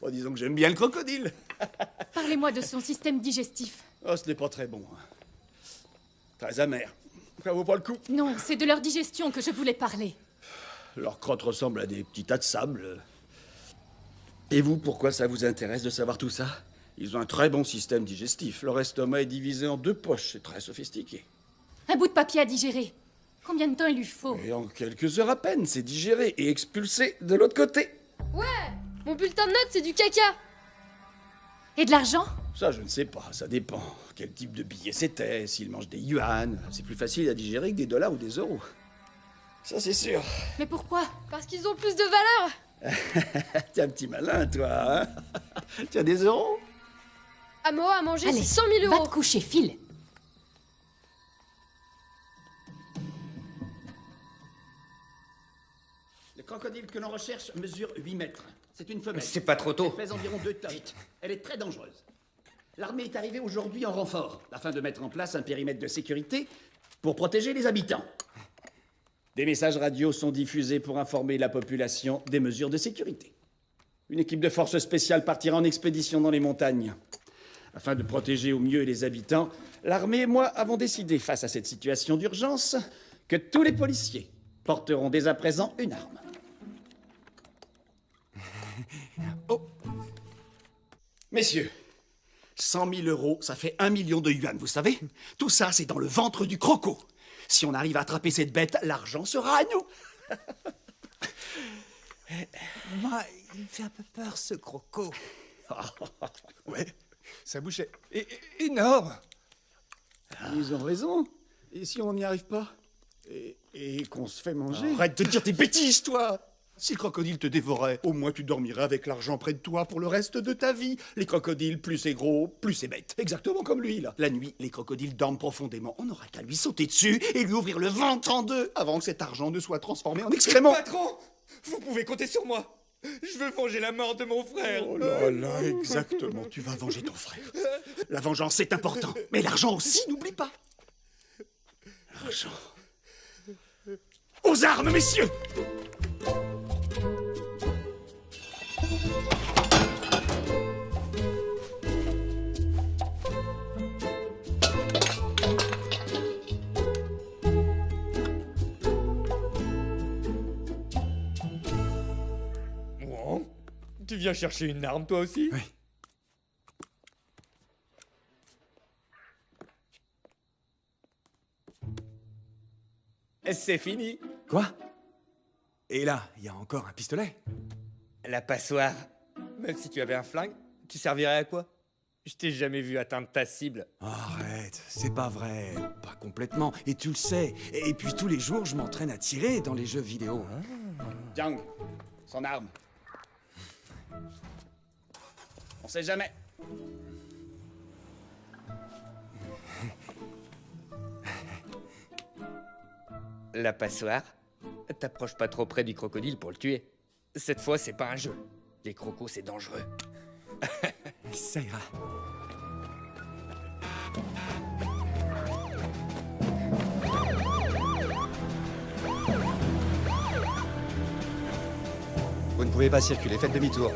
Bon, disons que j'aime bien le crocodile. Parlez-moi de son système digestif. Oh, ce n'est pas très bon. Hein. Très amer. Ça vaut pas le coup. Non, c'est de leur digestion que je voulais parler. Leur crotte ressemble à des petits tas de sable. Et vous, pourquoi ça vous intéresse de savoir tout ça? Ils ont un très bon système digestif. Leur estomac est divisé en 2 poches. C'est très sophistiqué. Un bout de papier à digérer. Combien de temps il lui faut? Et en quelques heures à peine, c'est digéré et expulsé de l'autre côté. Ouais! Mon bulletin de notes, c'est du caca! Et de l'argent? Ça, je ne sais pas. Ça dépend. Quel type de billet c'était, s'ils mangent des yuan. C'est plus facile à digérer que des dollars ou des euros. Ça, c'est sûr. Mais pourquoi? Parce qu'ils ont plus de valeur! T'es un petit malin, toi, hein? Tu as des euros? Amoa a mangé, Allez, c'est 100 000 va euros. te coucher, file. Le crocodile que l'on recherche mesure 8 mètres. C'est une femelle. C'est pas trop tôt. Elle pèse environ 2 tonnes. Elle est très dangereuse. L'armée est arrivée aujourd'hui en renfort, afin de mettre en place un périmètre de sécurité pour protéger les habitants. Des messages radio sont diffusés pour informer la population des mesures de sécurité. Une équipe de forces spéciales partira en expédition dans les montagnes. Afin de protéger au mieux les habitants, l'armée et moi avons décidé, face à cette situation d'urgence, que tous les policiers porteront dès à présent une arme. Oh. Messieurs, 100 000 euros, ça fait 1 million de yuan, vous savez? Tout ça, c'est dans le ventre du croco. Si on arrive à attraper cette bête, l'argent sera à nous. Moi, il me fait un peu peur, ce croco. Ouais, Sa bouche est énorme. ils ont raison. Et si on n'y arrive pas? Et qu'on se fait manger? Arrête de dire des bêtises, toi! Si le crocodile te dévorait, au moins tu dormirais avec l'argent près de toi pour le reste de ta vie. Les crocodiles, plus c'est gros, plus c'est bête. Exactement comme lui, là. La nuit, les crocodiles dorment profondément. On n'aura qu'à lui sauter dessus et lui ouvrir le ventre en deux avant que cet argent ne soit transformé en excréments. Patron! Vous pouvez compter sur moi! Je veux venger la mort de mon frère! Oh là là, exactement. Tu vas venger ton frère. La vengeance, c'est important. Mais l'argent aussi, n'oublie pas. L'argent. Aux armes, messieurs! Wong, tu viens chercher une arme, toi aussi? Oui. C'est fini. Quoi? Et là, il y a encore un pistolet? La passoire. Même si tu avais un flingue, tu servirais à quoi? Je t'ai jamais vu atteindre ta cible. Arrête, c'est pas vrai. Pas complètement. Et tu le sais. Et puis tous les jours, je m'entraîne à tirer dans les jeux vidéo. Jiang, son arme. On sait jamais. La passoire? T'approches pas trop près du crocodile pour le tuer. Cette fois, c'est pas un jeu. Les crocos, c'est dangereux. Ça ira. Vous ne pouvez pas circuler, faites demi-tour.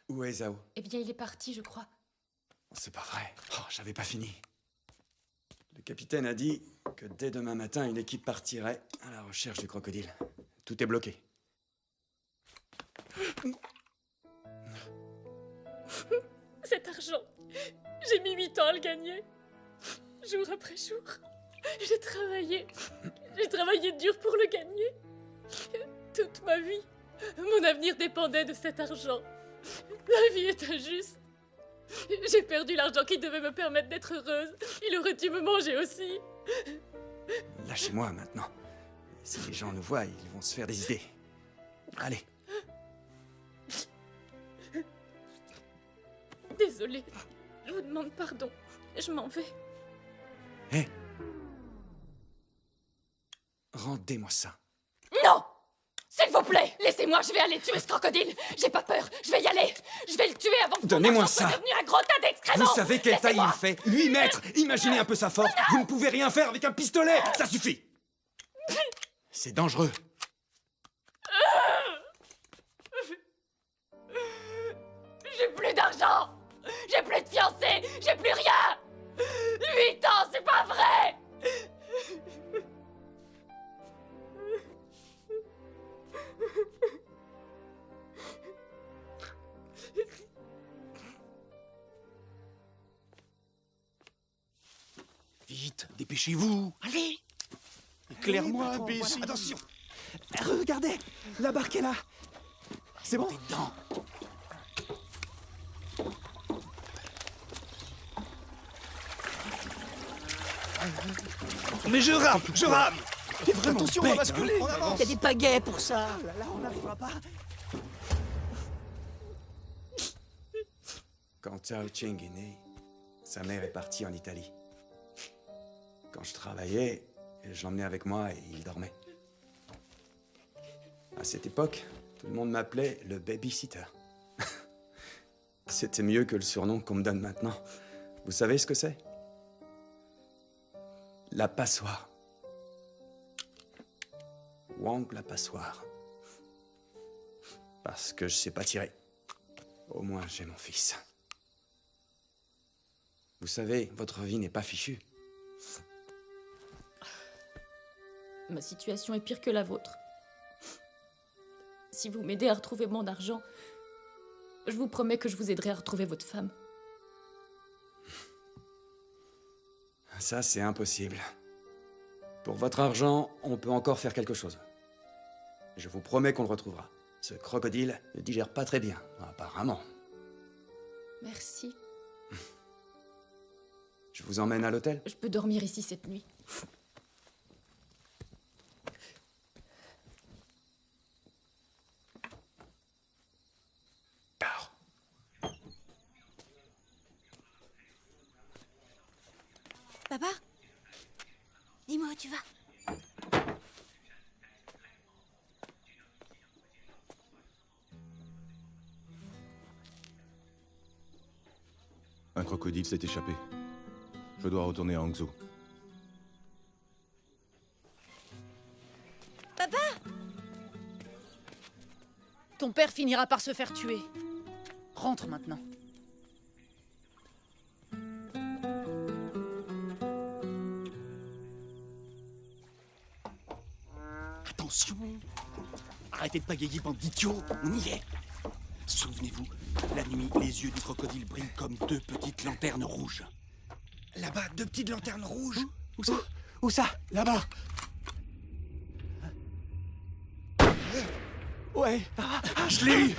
Où est Zhao? Eh bien, il est parti, je crois. C'est pas vrai. Oh, j'avais pas fini. Le capitaine a dit que dès demain matin, une équipe partirait à la recherche du crocodile. Tout est bloqué. Cet argent, j'ai mis 8 ans à le gagner. Jour après jour, j'ai travaillé dur pour le gagner. Toute ma vie, mon avenir dépendait de cet argent. La vie est injuste. J'ai perdu l'argent qui devait me permettre d'être heureuse. Il aurait dû me manger aussi. Lâchez-moi maintenant. Si les gens nous voient, ils vont se faire des idées. Allez. Désolée, je vous demande pardon. Je m'en vais. Hé! Rendez-moi ça. Non! S'il vous plaît, laissez-moi, je vais aller tuer ce crocodile. J'ai pas peur, je vais y aller. Je vais le tuer avant que Donnez-moi soit ça. devenu un gros tas d'excréments. Vous savez quelle taille il Laissez-moi. fait? 8 mètres! Imaginez un peu sa force. Vous ne pouvez rien faire avec un pistolet. Ça suffit. C'est dangereux. J'ai plus d'argent. J'ai plus de fiancé. J'ai plus rien. 8 ans, c'est pas vrai. Vite, dépêchez-vous. Allez. Éclaire-moi, imbécile. Attention. Regardez, la barque est là. C'est bon? Dedans. Mais je rame. T'es vraiment attention, on va basculer. Il y a des pagaies pour ça. Là, on n'arrivera pas. Quand Zhao Cheng est né, sa mère est partie en Italie. Quand je travaillais, je l'emmenais avec moi et il dormait. À cette époque, tout le monde m'appelait le babysitter. C'était mieux que le surnom qu'on me donne maintenant. Vous savez ce que c'est? La passoire. Wang la passoire. Parce que je sais pas tirer. Au moins, j'ai mon fils. Vous savez, votre vie n'est pas fichue. Ma situation est pire que la vôtre. Si vous m'aidez à retrouver mon argent, je vous promets que je vous aiderai à retrouver votre femme. Ça, c'est impossible. Pour votre argent, on peut encore faire quelque chose. Je vous promets qu'on le retrouvera. Ce crocodile ne digère pas très bien, apparemment. Merci. Je vous emmène à l'hôtel? Je peux dormir ici cette nuit. Papa? Dis-moi où tu vas. Un crocodile s'est échappé. Je dois retourner à Hangzhou. Papa? Ton père finira par se faire tuer. Rentre maintenant. Attention. Arrêtez de pagayer, bande d'idiots. On y est. Souvenez-vous, la nuit, les yeux du crocodile brillent comme deux petites lanternes rouges. Là-bas, 2 petites lanternes rouges. Où ça? Où ça? Là-bas. Ouais. Je l'ai eu.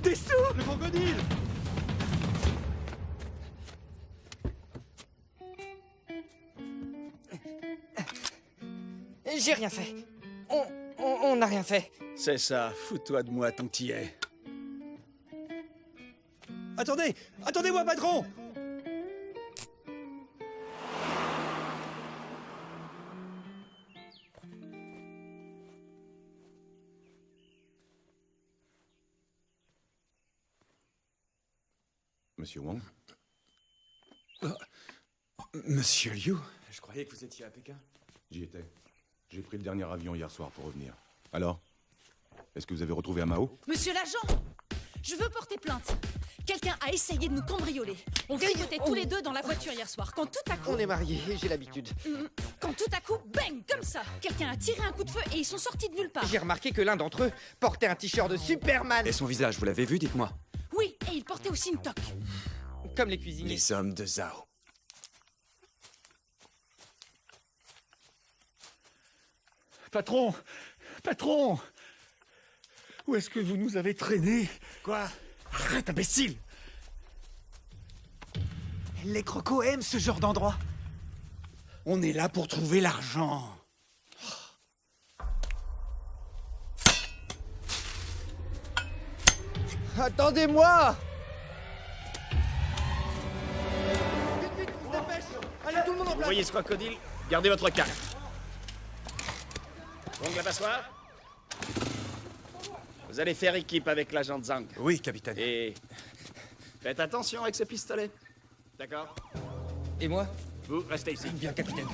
Des sous. Le crocodile. J'ai rien fait. On n'a rien fait. C'est ça, fous-toi de moi tant que t'y es. Attendez! Attendez-moi, patron! Monsieur Wang? Monsieur Liu, je croyais que vous étiez à Pékin. J'y étais. J'ai pris le dernier avion hier soir pour revenir. Alors? Est-ce que vous avez retrouvé Amao? Monsieur l'agent, je veux porter plainte. Quelqu'un a essayé de nous cambrioler. On grignotait tous les deux dans la voiture hier soir. Quand tout à coup... On est mariés, j'ai l'habitude. Quand tout à coup, bang, comme ça, quelqu'un a tiré un coup de feu et ils sont sortis de nulle part. J'ai remarqué que l'un d'entre eux portait un t-shirt de Superman. Et son visage, vous l'avez vu, dites-moi? Oui, et il portait aussi une toque. Comme les cuisiniers. Les hommes de Zhao. Patron! Patron! Où est-ce que vous nous avez traînés? Quoi? Arrête, imbécile! Les crocos aiment ce genre d'endroit. On est là pour trouver l'argent. Attendez-moi! Allez, tout le monde en place. Vous voyez ce crocodile? Gardez votre calme. Donc la passoire? Vous allez faire équipe avec l'agent Zhang. Oui, capitaine. Et faites attention avec ce pistolet. D'accord? Et moi? Vous, restez ici. Bien, capitaine.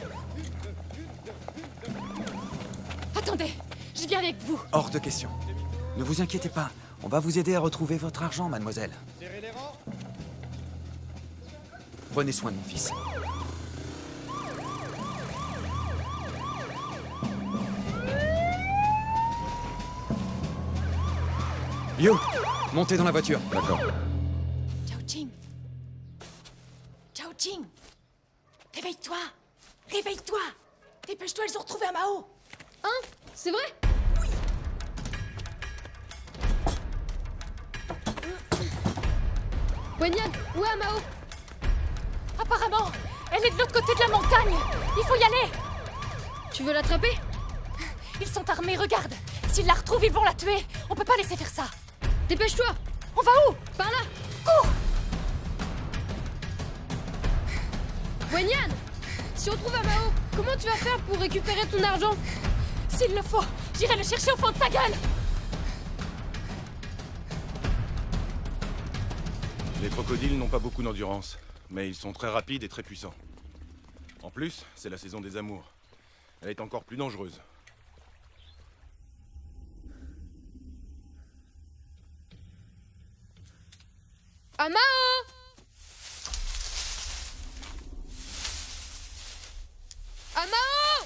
Attendez, je viens avec vous. Hors de question. Ne vous inquiétez pas, on va vous aider à retrouver votre argent, mademoiselle. Serrez les rangs. Prenez soin de mon fils. Yo, montez dans la voiture. D'accord. Chao Ching. Chao Ching. Réveille-toi. Réveille-toi. Dépêche-toi, ils ont retrouvé Amao. Hein? C'est vrai? Oui. Wenyan, où est Amao? Apparemment, elle est de l'autre côté de la montagne. Il faut y aller. Tu veux l'attraper? Ils sont armés, regarde. S'ils la retrouvent, ils vont la tuer. On peut pas laisser faire ça. Dépêche-toi! On va où? Par là! Cours! Wenyan! Si on trouve Amao, comment tu vas faire pour récupérer ton argent? S'il le faut, j'irai le chercher au fond de sa gueule. Les crocodiles n'ont pas beaucoup d'endurance, mais ils sont très rapides et très puissants. En plus, c'est la saison des amours. Elle est encore plus dangereuse. Amao! Amao!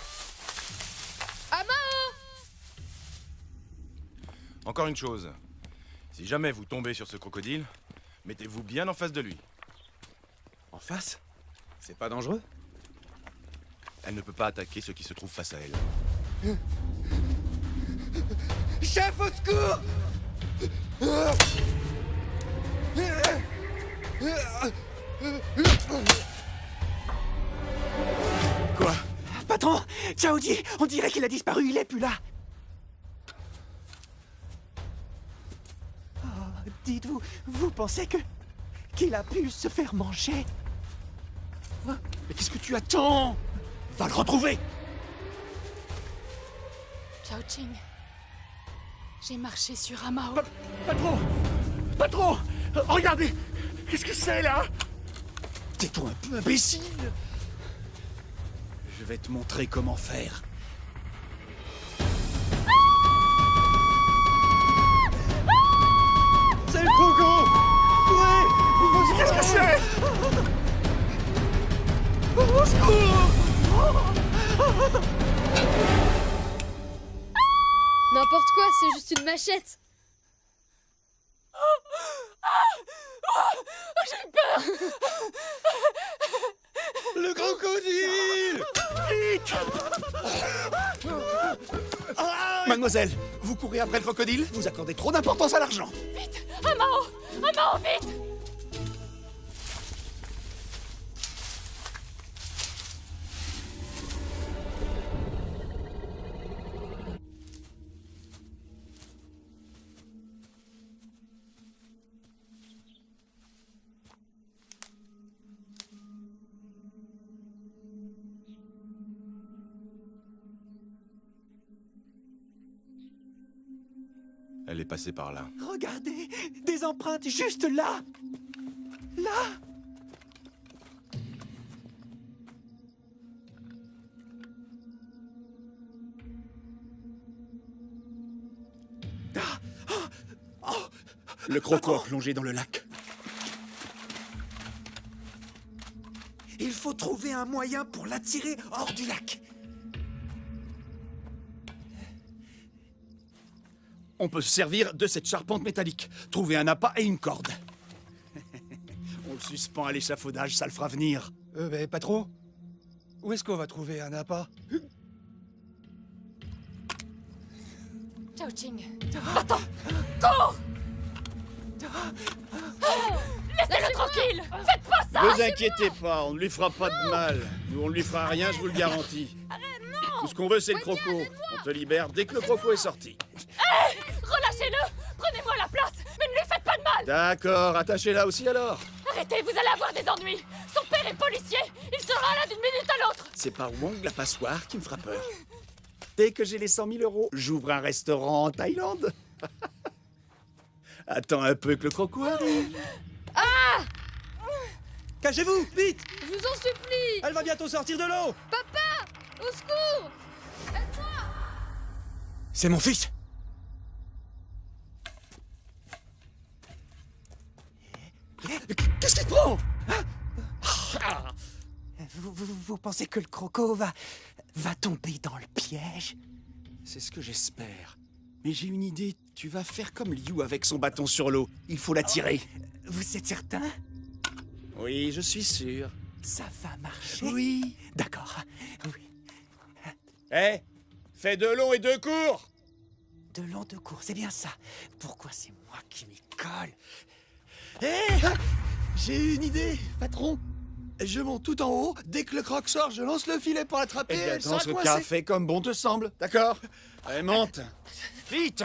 Amao! Encore une chose. Si jamais vous tombez sur ce crocodile, mettez-vous bien en face de lui. En face? C'est pas dangereux? Elle ne peut pas attaquer ceux qui se trouvent face à elle. Chef, au secours! Quoi? Patron! Chaoji! On dirait qu'il a disparu, il est plus là! Oh, dites-vous, vous pensez qu'il a pu se faire manger? Mais qu'est-ce que tu attends? Va le retrouver! Chao Ching. J'ai marché sur Amao. Patron! Patron! Regardez! Qu'est-ce que c'est, là? Tais-toi un peu, imbécile! Je vais te montrer comment faire. C'est le Congo! Ouais! Qu'est-ce que c'est? Au secours! N'importe quoi, c'est juste une machette. J'ai peur. Le crocodile! Mademoiselle, vous courez après le crocodile? Vous accordez trop d'importance à l'argent. Vite! Amao! Amao, vite! Elle est passée par là. Regardez, des empreintes juste là. Là. Le croco a plongé dans le lac. Il faut trouver un moyen pour l'attirer hors du lac. On peut se servir de cette charpente métallique. Trouver un appât et une corde. On le suspend à l'échafaudage, ça le fera venir. Patron, où est-ce qu'on va trouver un appât? Chao Ching. Va-t'en! Cours! Laissez-le tranquille! Faites pas ça! Ne vous inquiétez pas, on ne lui fera pas de mal. Nous, on ne lui fera rien, je vous le garantis. Tout ce qu'on veut, c'est le croco. On te libère dès que le croco est sorti. Hé! Relâchez-le! Prenez-moi la place, mais ne lui faites pas de mal! D'accord, attachez-la aussi alors. Arrêtez, vous allez avoir des ennuis! Son père est policier! Il sera là d'une minute à l'autre! C'est pas Wong la passoire qui me fera peur. Dès que j'ai les 100 000 €, j'ouvre un restaurant en Thaïlande. Attends un peu que le croco arrive. Ah! Cachez-vous, vite! Je vous en supplie! Elle va bientôt sortir de l'eau! Papa! Au secours! Aide-moi! C'est mon fils! Qu'est-ce qu'il te prend? Vous pensez que le croco va tomber dans le piège? C'est ce que j'espère. Mais j'ai une idée. Tu vas faire comme Liu avec son bâton sur l'eau. Il faut l'attirer. Vous êtes certain? Oui, je suis sûr. Ça va marcher? Oui. D'accord. Oui. Hé, fais 2 longs et 2 courts. 2 longs, 2 courts, c'est bien ça. Pourquoi c'est moi qui m'y colle? Hé, j'ai une idée, patron. Je monte tout en haut. Dès que le croc sort, je lance le filet pour l'attraper. Eh Elle sera coincée. Fais comme bon te semble, d'accord? Allez, monte. Vite.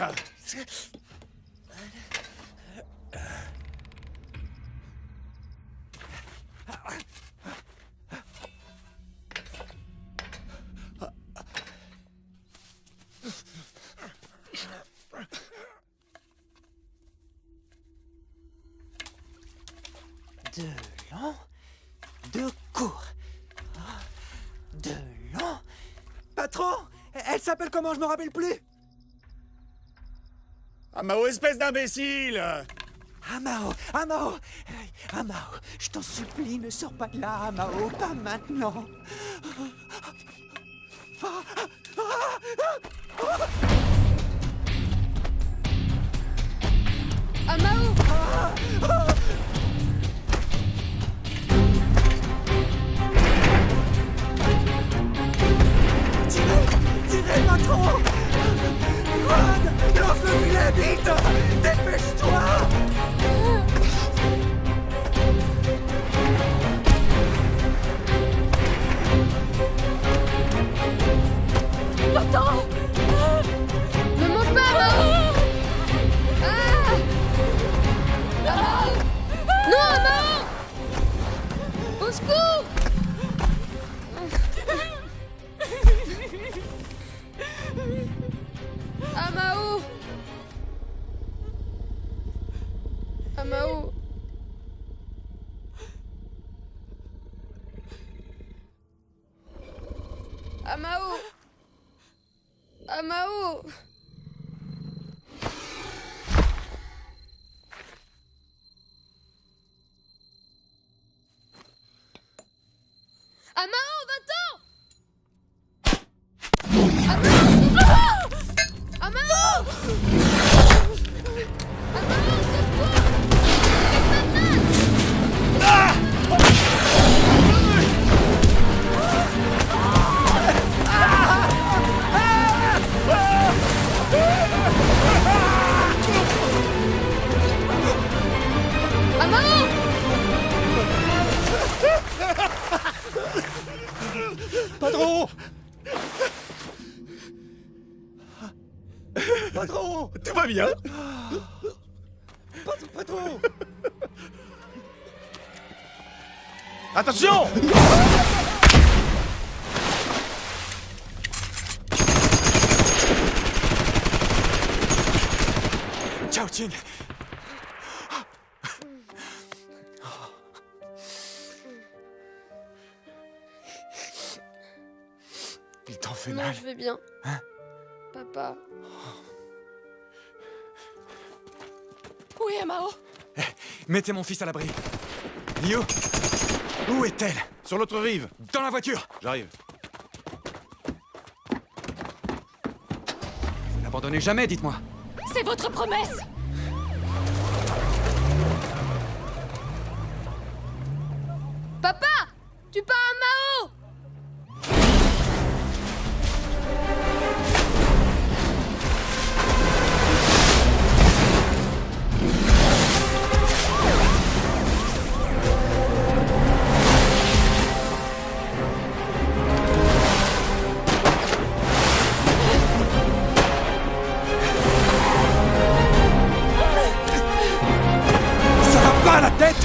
Deux longs, 2 courts. 2 longs. Patron, elle s'appelle comment? Je me rappelle plus. Amao, espèce d'imbécile! Amao, Amao, Amao, je t'en supplie, ne sors pas de là, Amao, pas maintenant. Amao! Tirez, patron! Juan, lance le filet, vite! Dépêche-toi! Va-t'en! Ne mange pas, Amao! Ah! Non, Amao! Au secours! Amao! Amao! Amao! Amao! Amao, va-t'en! Amao! Amao! Patron! Tout va bien? Patron! Attention! Ciao, Ching! Il t'en fait Non, mal. je vais bien. Hein? Papa. Où est Mao? Mettez mon fils à l'abri. Liu, où est-elle? Sur l'autre rive. Dans la voiture. J'arrive. Vous n'abandonnez jamais, dites-moi. C'est votre promesse! Papa! Tu pars à Mao! Ça va pas la tête?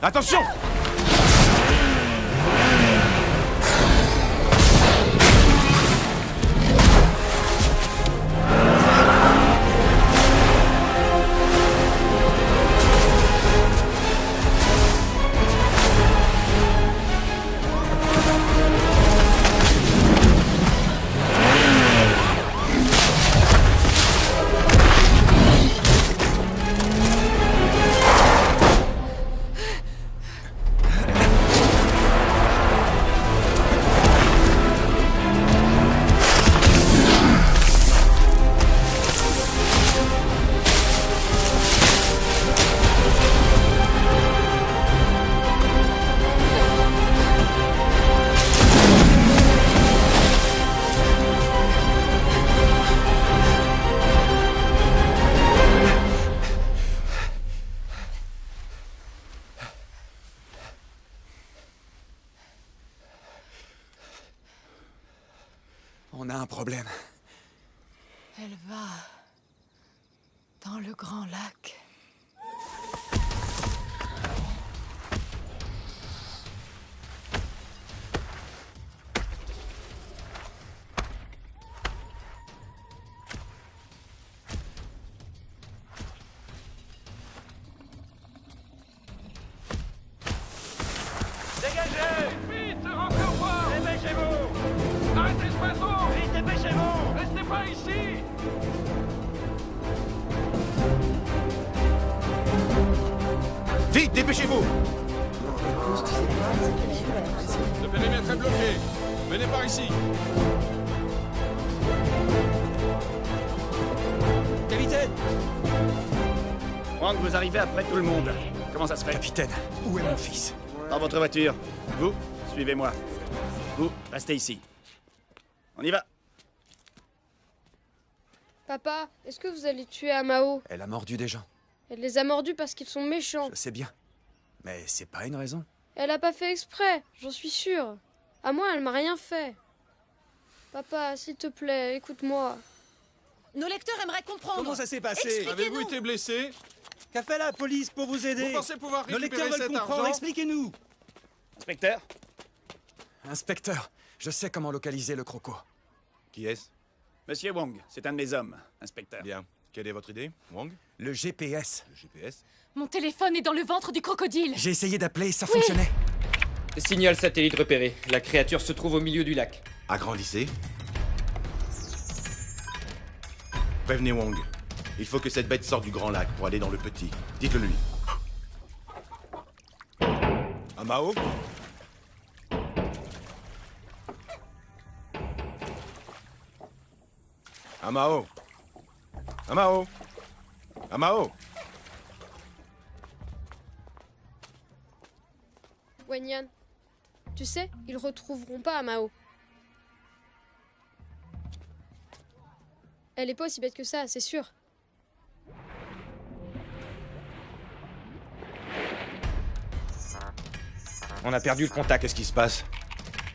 Attention! On a un problème. Elle va dans le grand lac. Dégagez! Vite, rentrez au port! Dépêchez-vous! Arrêtez ce bateau! Vite, dépêchez-vous! Restez pas ici! Vite, dépêchez-vous! Le périmètre est bloqué. Venez par ici. Capitaine! Franck, vous arrivez après tout le monde. Comment ça se fait? Capitaine, où est mon fils? Dans votre voiture. Vous, suivez-moi. Vous, restez ici. On y va. Papa, est-ce que vous allez tuer Mao? Elle a mordu des gens. Elle les a mordus parce qu'ils sont méchants. Je sais bien. Mais c'est pas une raison. Elle a pas fait exprès, j'en suis sûre. À moi, elle m'a rien fait. Papa, s'il te plaît, écoute-moi. Nos lecteurs aimeraient comprendre. Comment ça s'est passé? Expliquez-nous. Avez-vous été blessé? Qu'a fait la police pour vous aider? Vous pensez pouvoir Nos récupérer lecteurs veulent cet comprendre, argent? expliquez-nous. Inspecteur? Inspecteur, je sais comment localiser le croco. Qui est-ce? Monsieur Wong, c'est un de mes hommes, inspecteur. Bien. Quelle est votre idée, Wang? Le GPS. Le GPS? Mon téléphone est dans le ventre du crocodile. J'ai essayé d'appeler, ça fonctionnait. Signal satellite repéré. La créature se trouve au milieu du lac. Agrandissez. Prévenez Wang. Il faut que cette bête sorte du grand lac pour aller dans le petit. Dites-le lui. Amao? Amao? Amao? Amao? Wanyan, tu sais, ils retrouveront pas Mao. Elle est pas aussi bête que ça, c'est sûr. On a perdu le contact. Qu'est-ce qui se passe?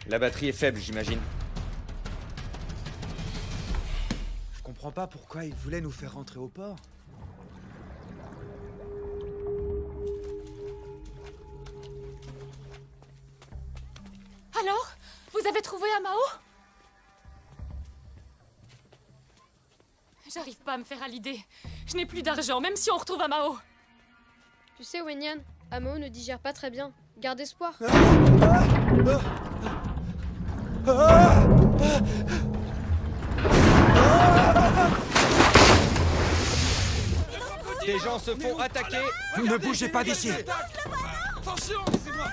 La batterie est faible, j'imagine. comprends pas pourquoi il voulait nous faire rentrer au port. Alors, vous avez trouvé Amao? J'arrive pas à me faire à l'idée. Je n'ai plus d'argent, même si on retrouve Amao. Tu sais, Wenyan, Amao ne digère pas très bien. Garde espoir. Des gens se font attaquer. Ne bougez pas d'ici. Attention, laissez-moi.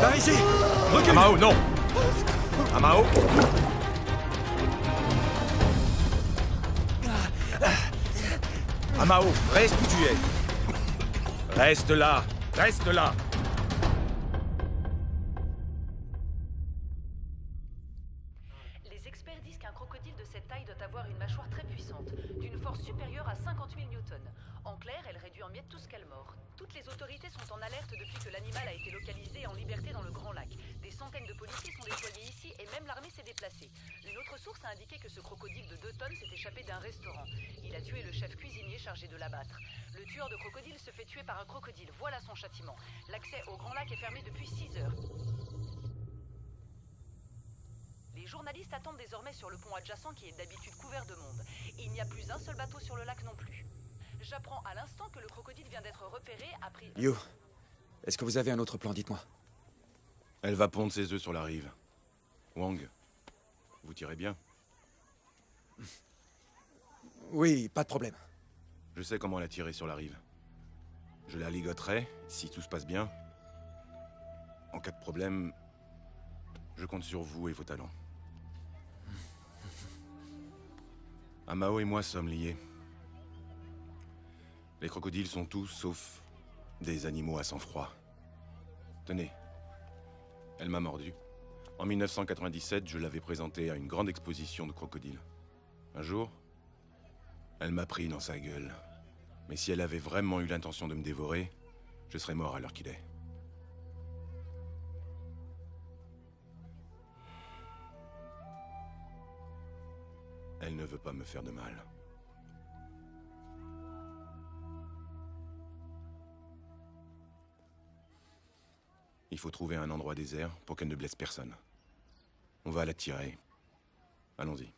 Par ici. Recule. Amao, non. Amao. Amao, reste où tu es. Reste là. Reste là. Les experts disent qu'un crocodile de cette taille doit avoir une mâchoire très puissante, d'une force supérieure à 50 000 newtons. En clair, elle réduit en miettes tout ce qu'elle mord. Toutes les autorités sont en alerte depuis que l'animal a été localisé en liberté dans le Grand Lac. Des centaines de policiers sont déployés ici et même l'armée s'est déplacée. Une autre source a indiqué que ce crocodile de 2 tonnes s'est échappé d'un restaurant. Il a tué le chef cuisinier chargé de l'abattre. Le tueur de crocodile se fait tuer par un crocodile. Voilà son châtiment. L'accès au Grand Lac est fermé depuis 6 heures. Les journalistes attendent désormais sur le pont adjacent qui est d'habitude couvert de monde. Il n'y a plus un seul bateau sur le lac non plus. J'apprends à l'instant que le crocodile vient d'être repéré après... Liu, est-ce que vous avez un autre plan, dites-moi. Elle va pondre ses œufs sur la rive. Wang, vous tirez bien. Oui, pas de problème. Je sais comment la tirer sur la rive. Je la ligoterai, si tout se passe bien. En cas de problème, je compte sur vous et vos talents. Amao et moi sommes liés. Les crocodiles sont tous, sauf des animaux à sang-froid. Tenez, elle m'a mordu. En 1997, je l'avais présentée à une grande exposition de crocodiles. Un jour, elle m'a pris dans sa gueule. Mais si elle avait vraiment eu l'intention de me dévorer, je serais mort à l'heure qu'il est. Elle ne veut pas me faire de mal. Il faut trouver un endroit désert pour qu'elle ne blesse personne. On va la tirer. Allons-y.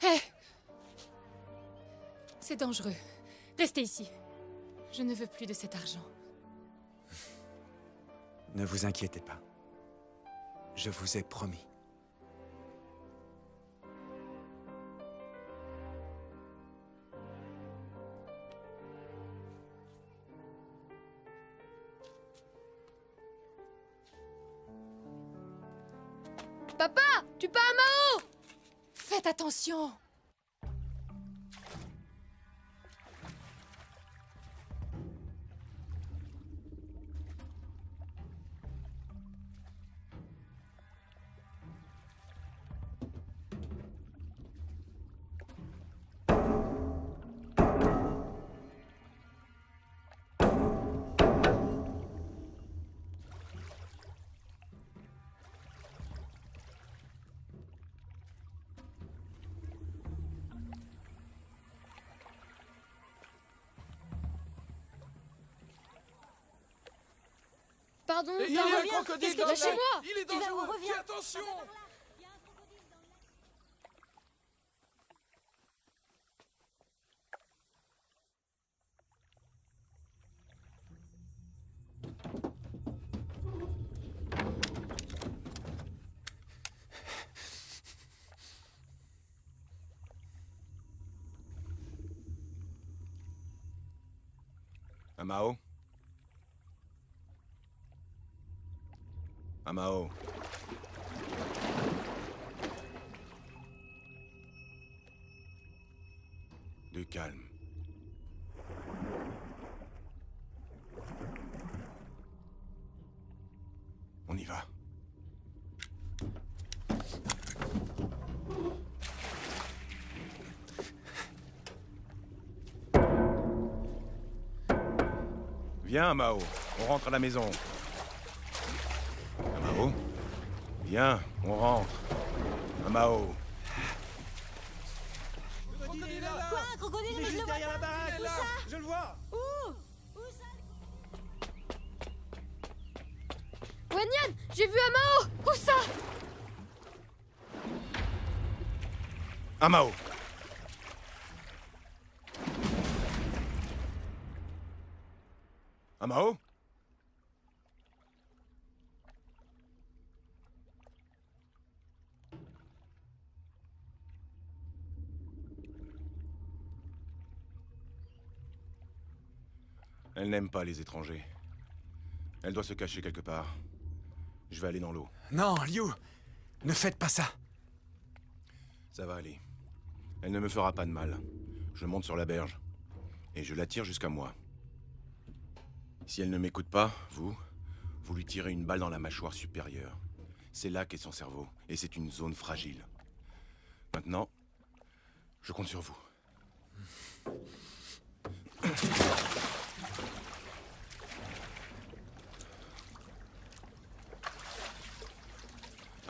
Hé! C'est dangereux. Restez ici. Je ne veux plus de cet argent. Ne vous inquiétez pas. Je vous ai promis. Papa, tu pars à Mao! Faites attention! Pardon, Il y a un crocodile dans le lac. Lâchez-moi! Il est dangereux. Fais attention. Amao? Amao. Du calme. On y va. Viens, Mao. On rentre à la maison. Mao? Viens, on rentre. Mao. Quoi, un crocodile? Mais je le vois pas. La baraque, Où là. ça? Je le vois. Où ça? Wanyan, j'ai vu Amao. Où ça? Mao. Mao? Elle n'aime pas les étrangers. Elle doit se cacher quelque part. Je vais aller dans l'eau. Non, Liu, ne faites pas ça. Ça va aller. Elle ne me fera pas de mal. Je monte sur la berge. Et je la tire jusqu'à moi. Si elle ne m'écoute pas, vous lui tirez une balle dans la mâchoire supérieure. C'est là qu'est son cerveau. Et c'est une zone fragile. Maintenant, je compte sur vous.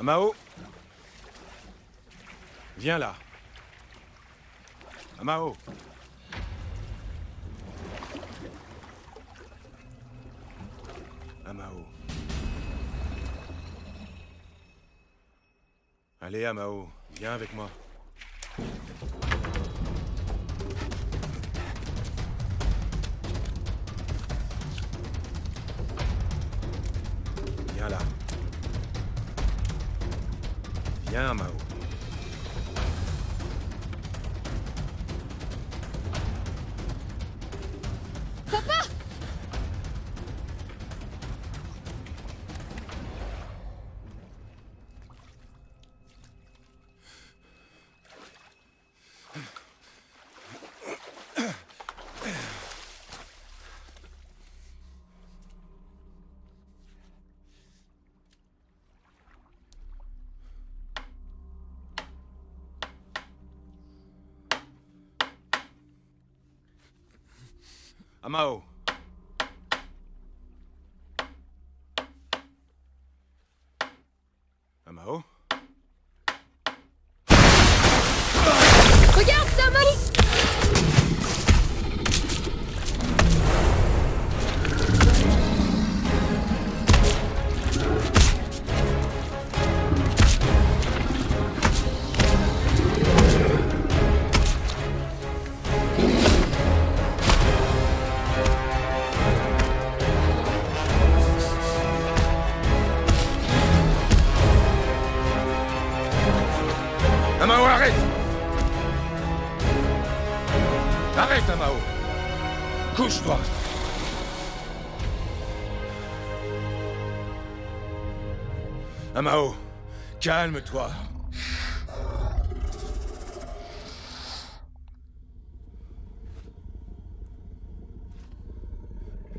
Mao, viens là. Mao. Mao. Allez, Mao, viens avec moi. Viens là. Viens, Mao. Papa! Mao. Mao. Regarde, c'est un Mao! Mao, arrête! Arrête, Mao! Couche-toi! Mao, calme-toi!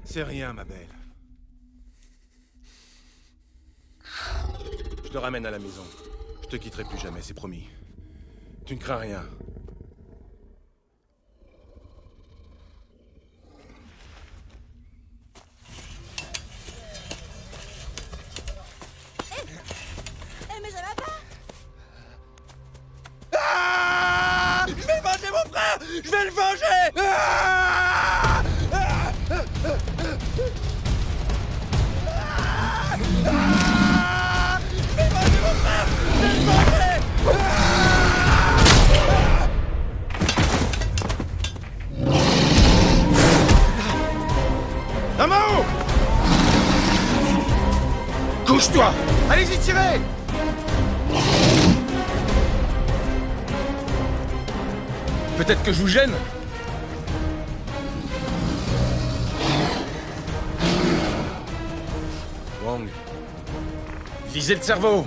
C'est rien, ma belle. Je te ramène à la maison. Je te quitterai plus jamais, c'est promis. Tu ne crains rien. Mais ça va pas? Ah! Je vais venger mon frère! Je vais le venger! Ah! Ah! Ah! Je vais venger mon frère! Je vais le venger! Mao! Couche-toi! Allez-y, tirez! Peut-être que je vous gêne? Wang. Visez le cerveau!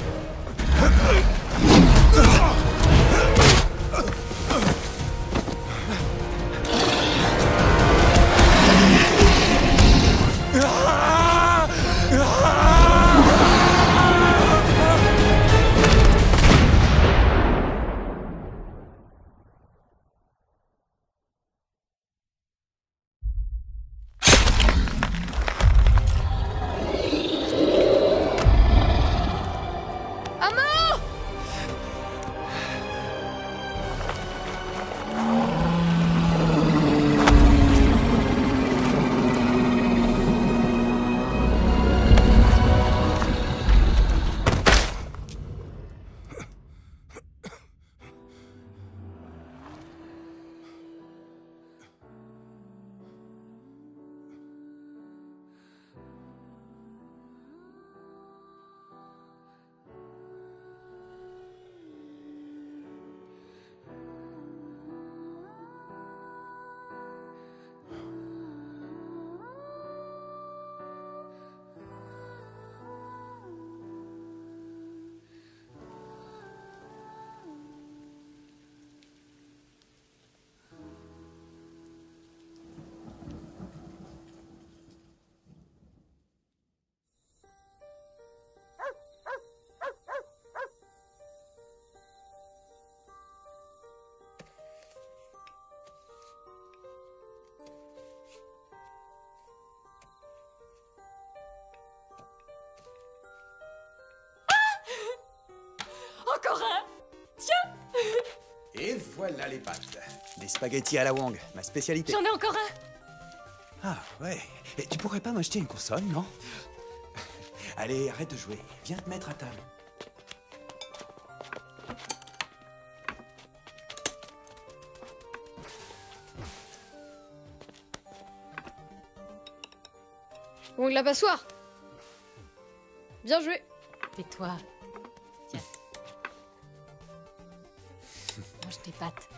Et voilà les pâtes. Des spaghettis à la Wong, ma spécialité. J'en ai encore un. Ah ouais. Et tu pourrais pas m'acheter une console, non? Allez, arrête de jouer. Viens te mettre à table. Wong la passoire. Bien joué. Et toi? Tiens. Mange tes pâtes.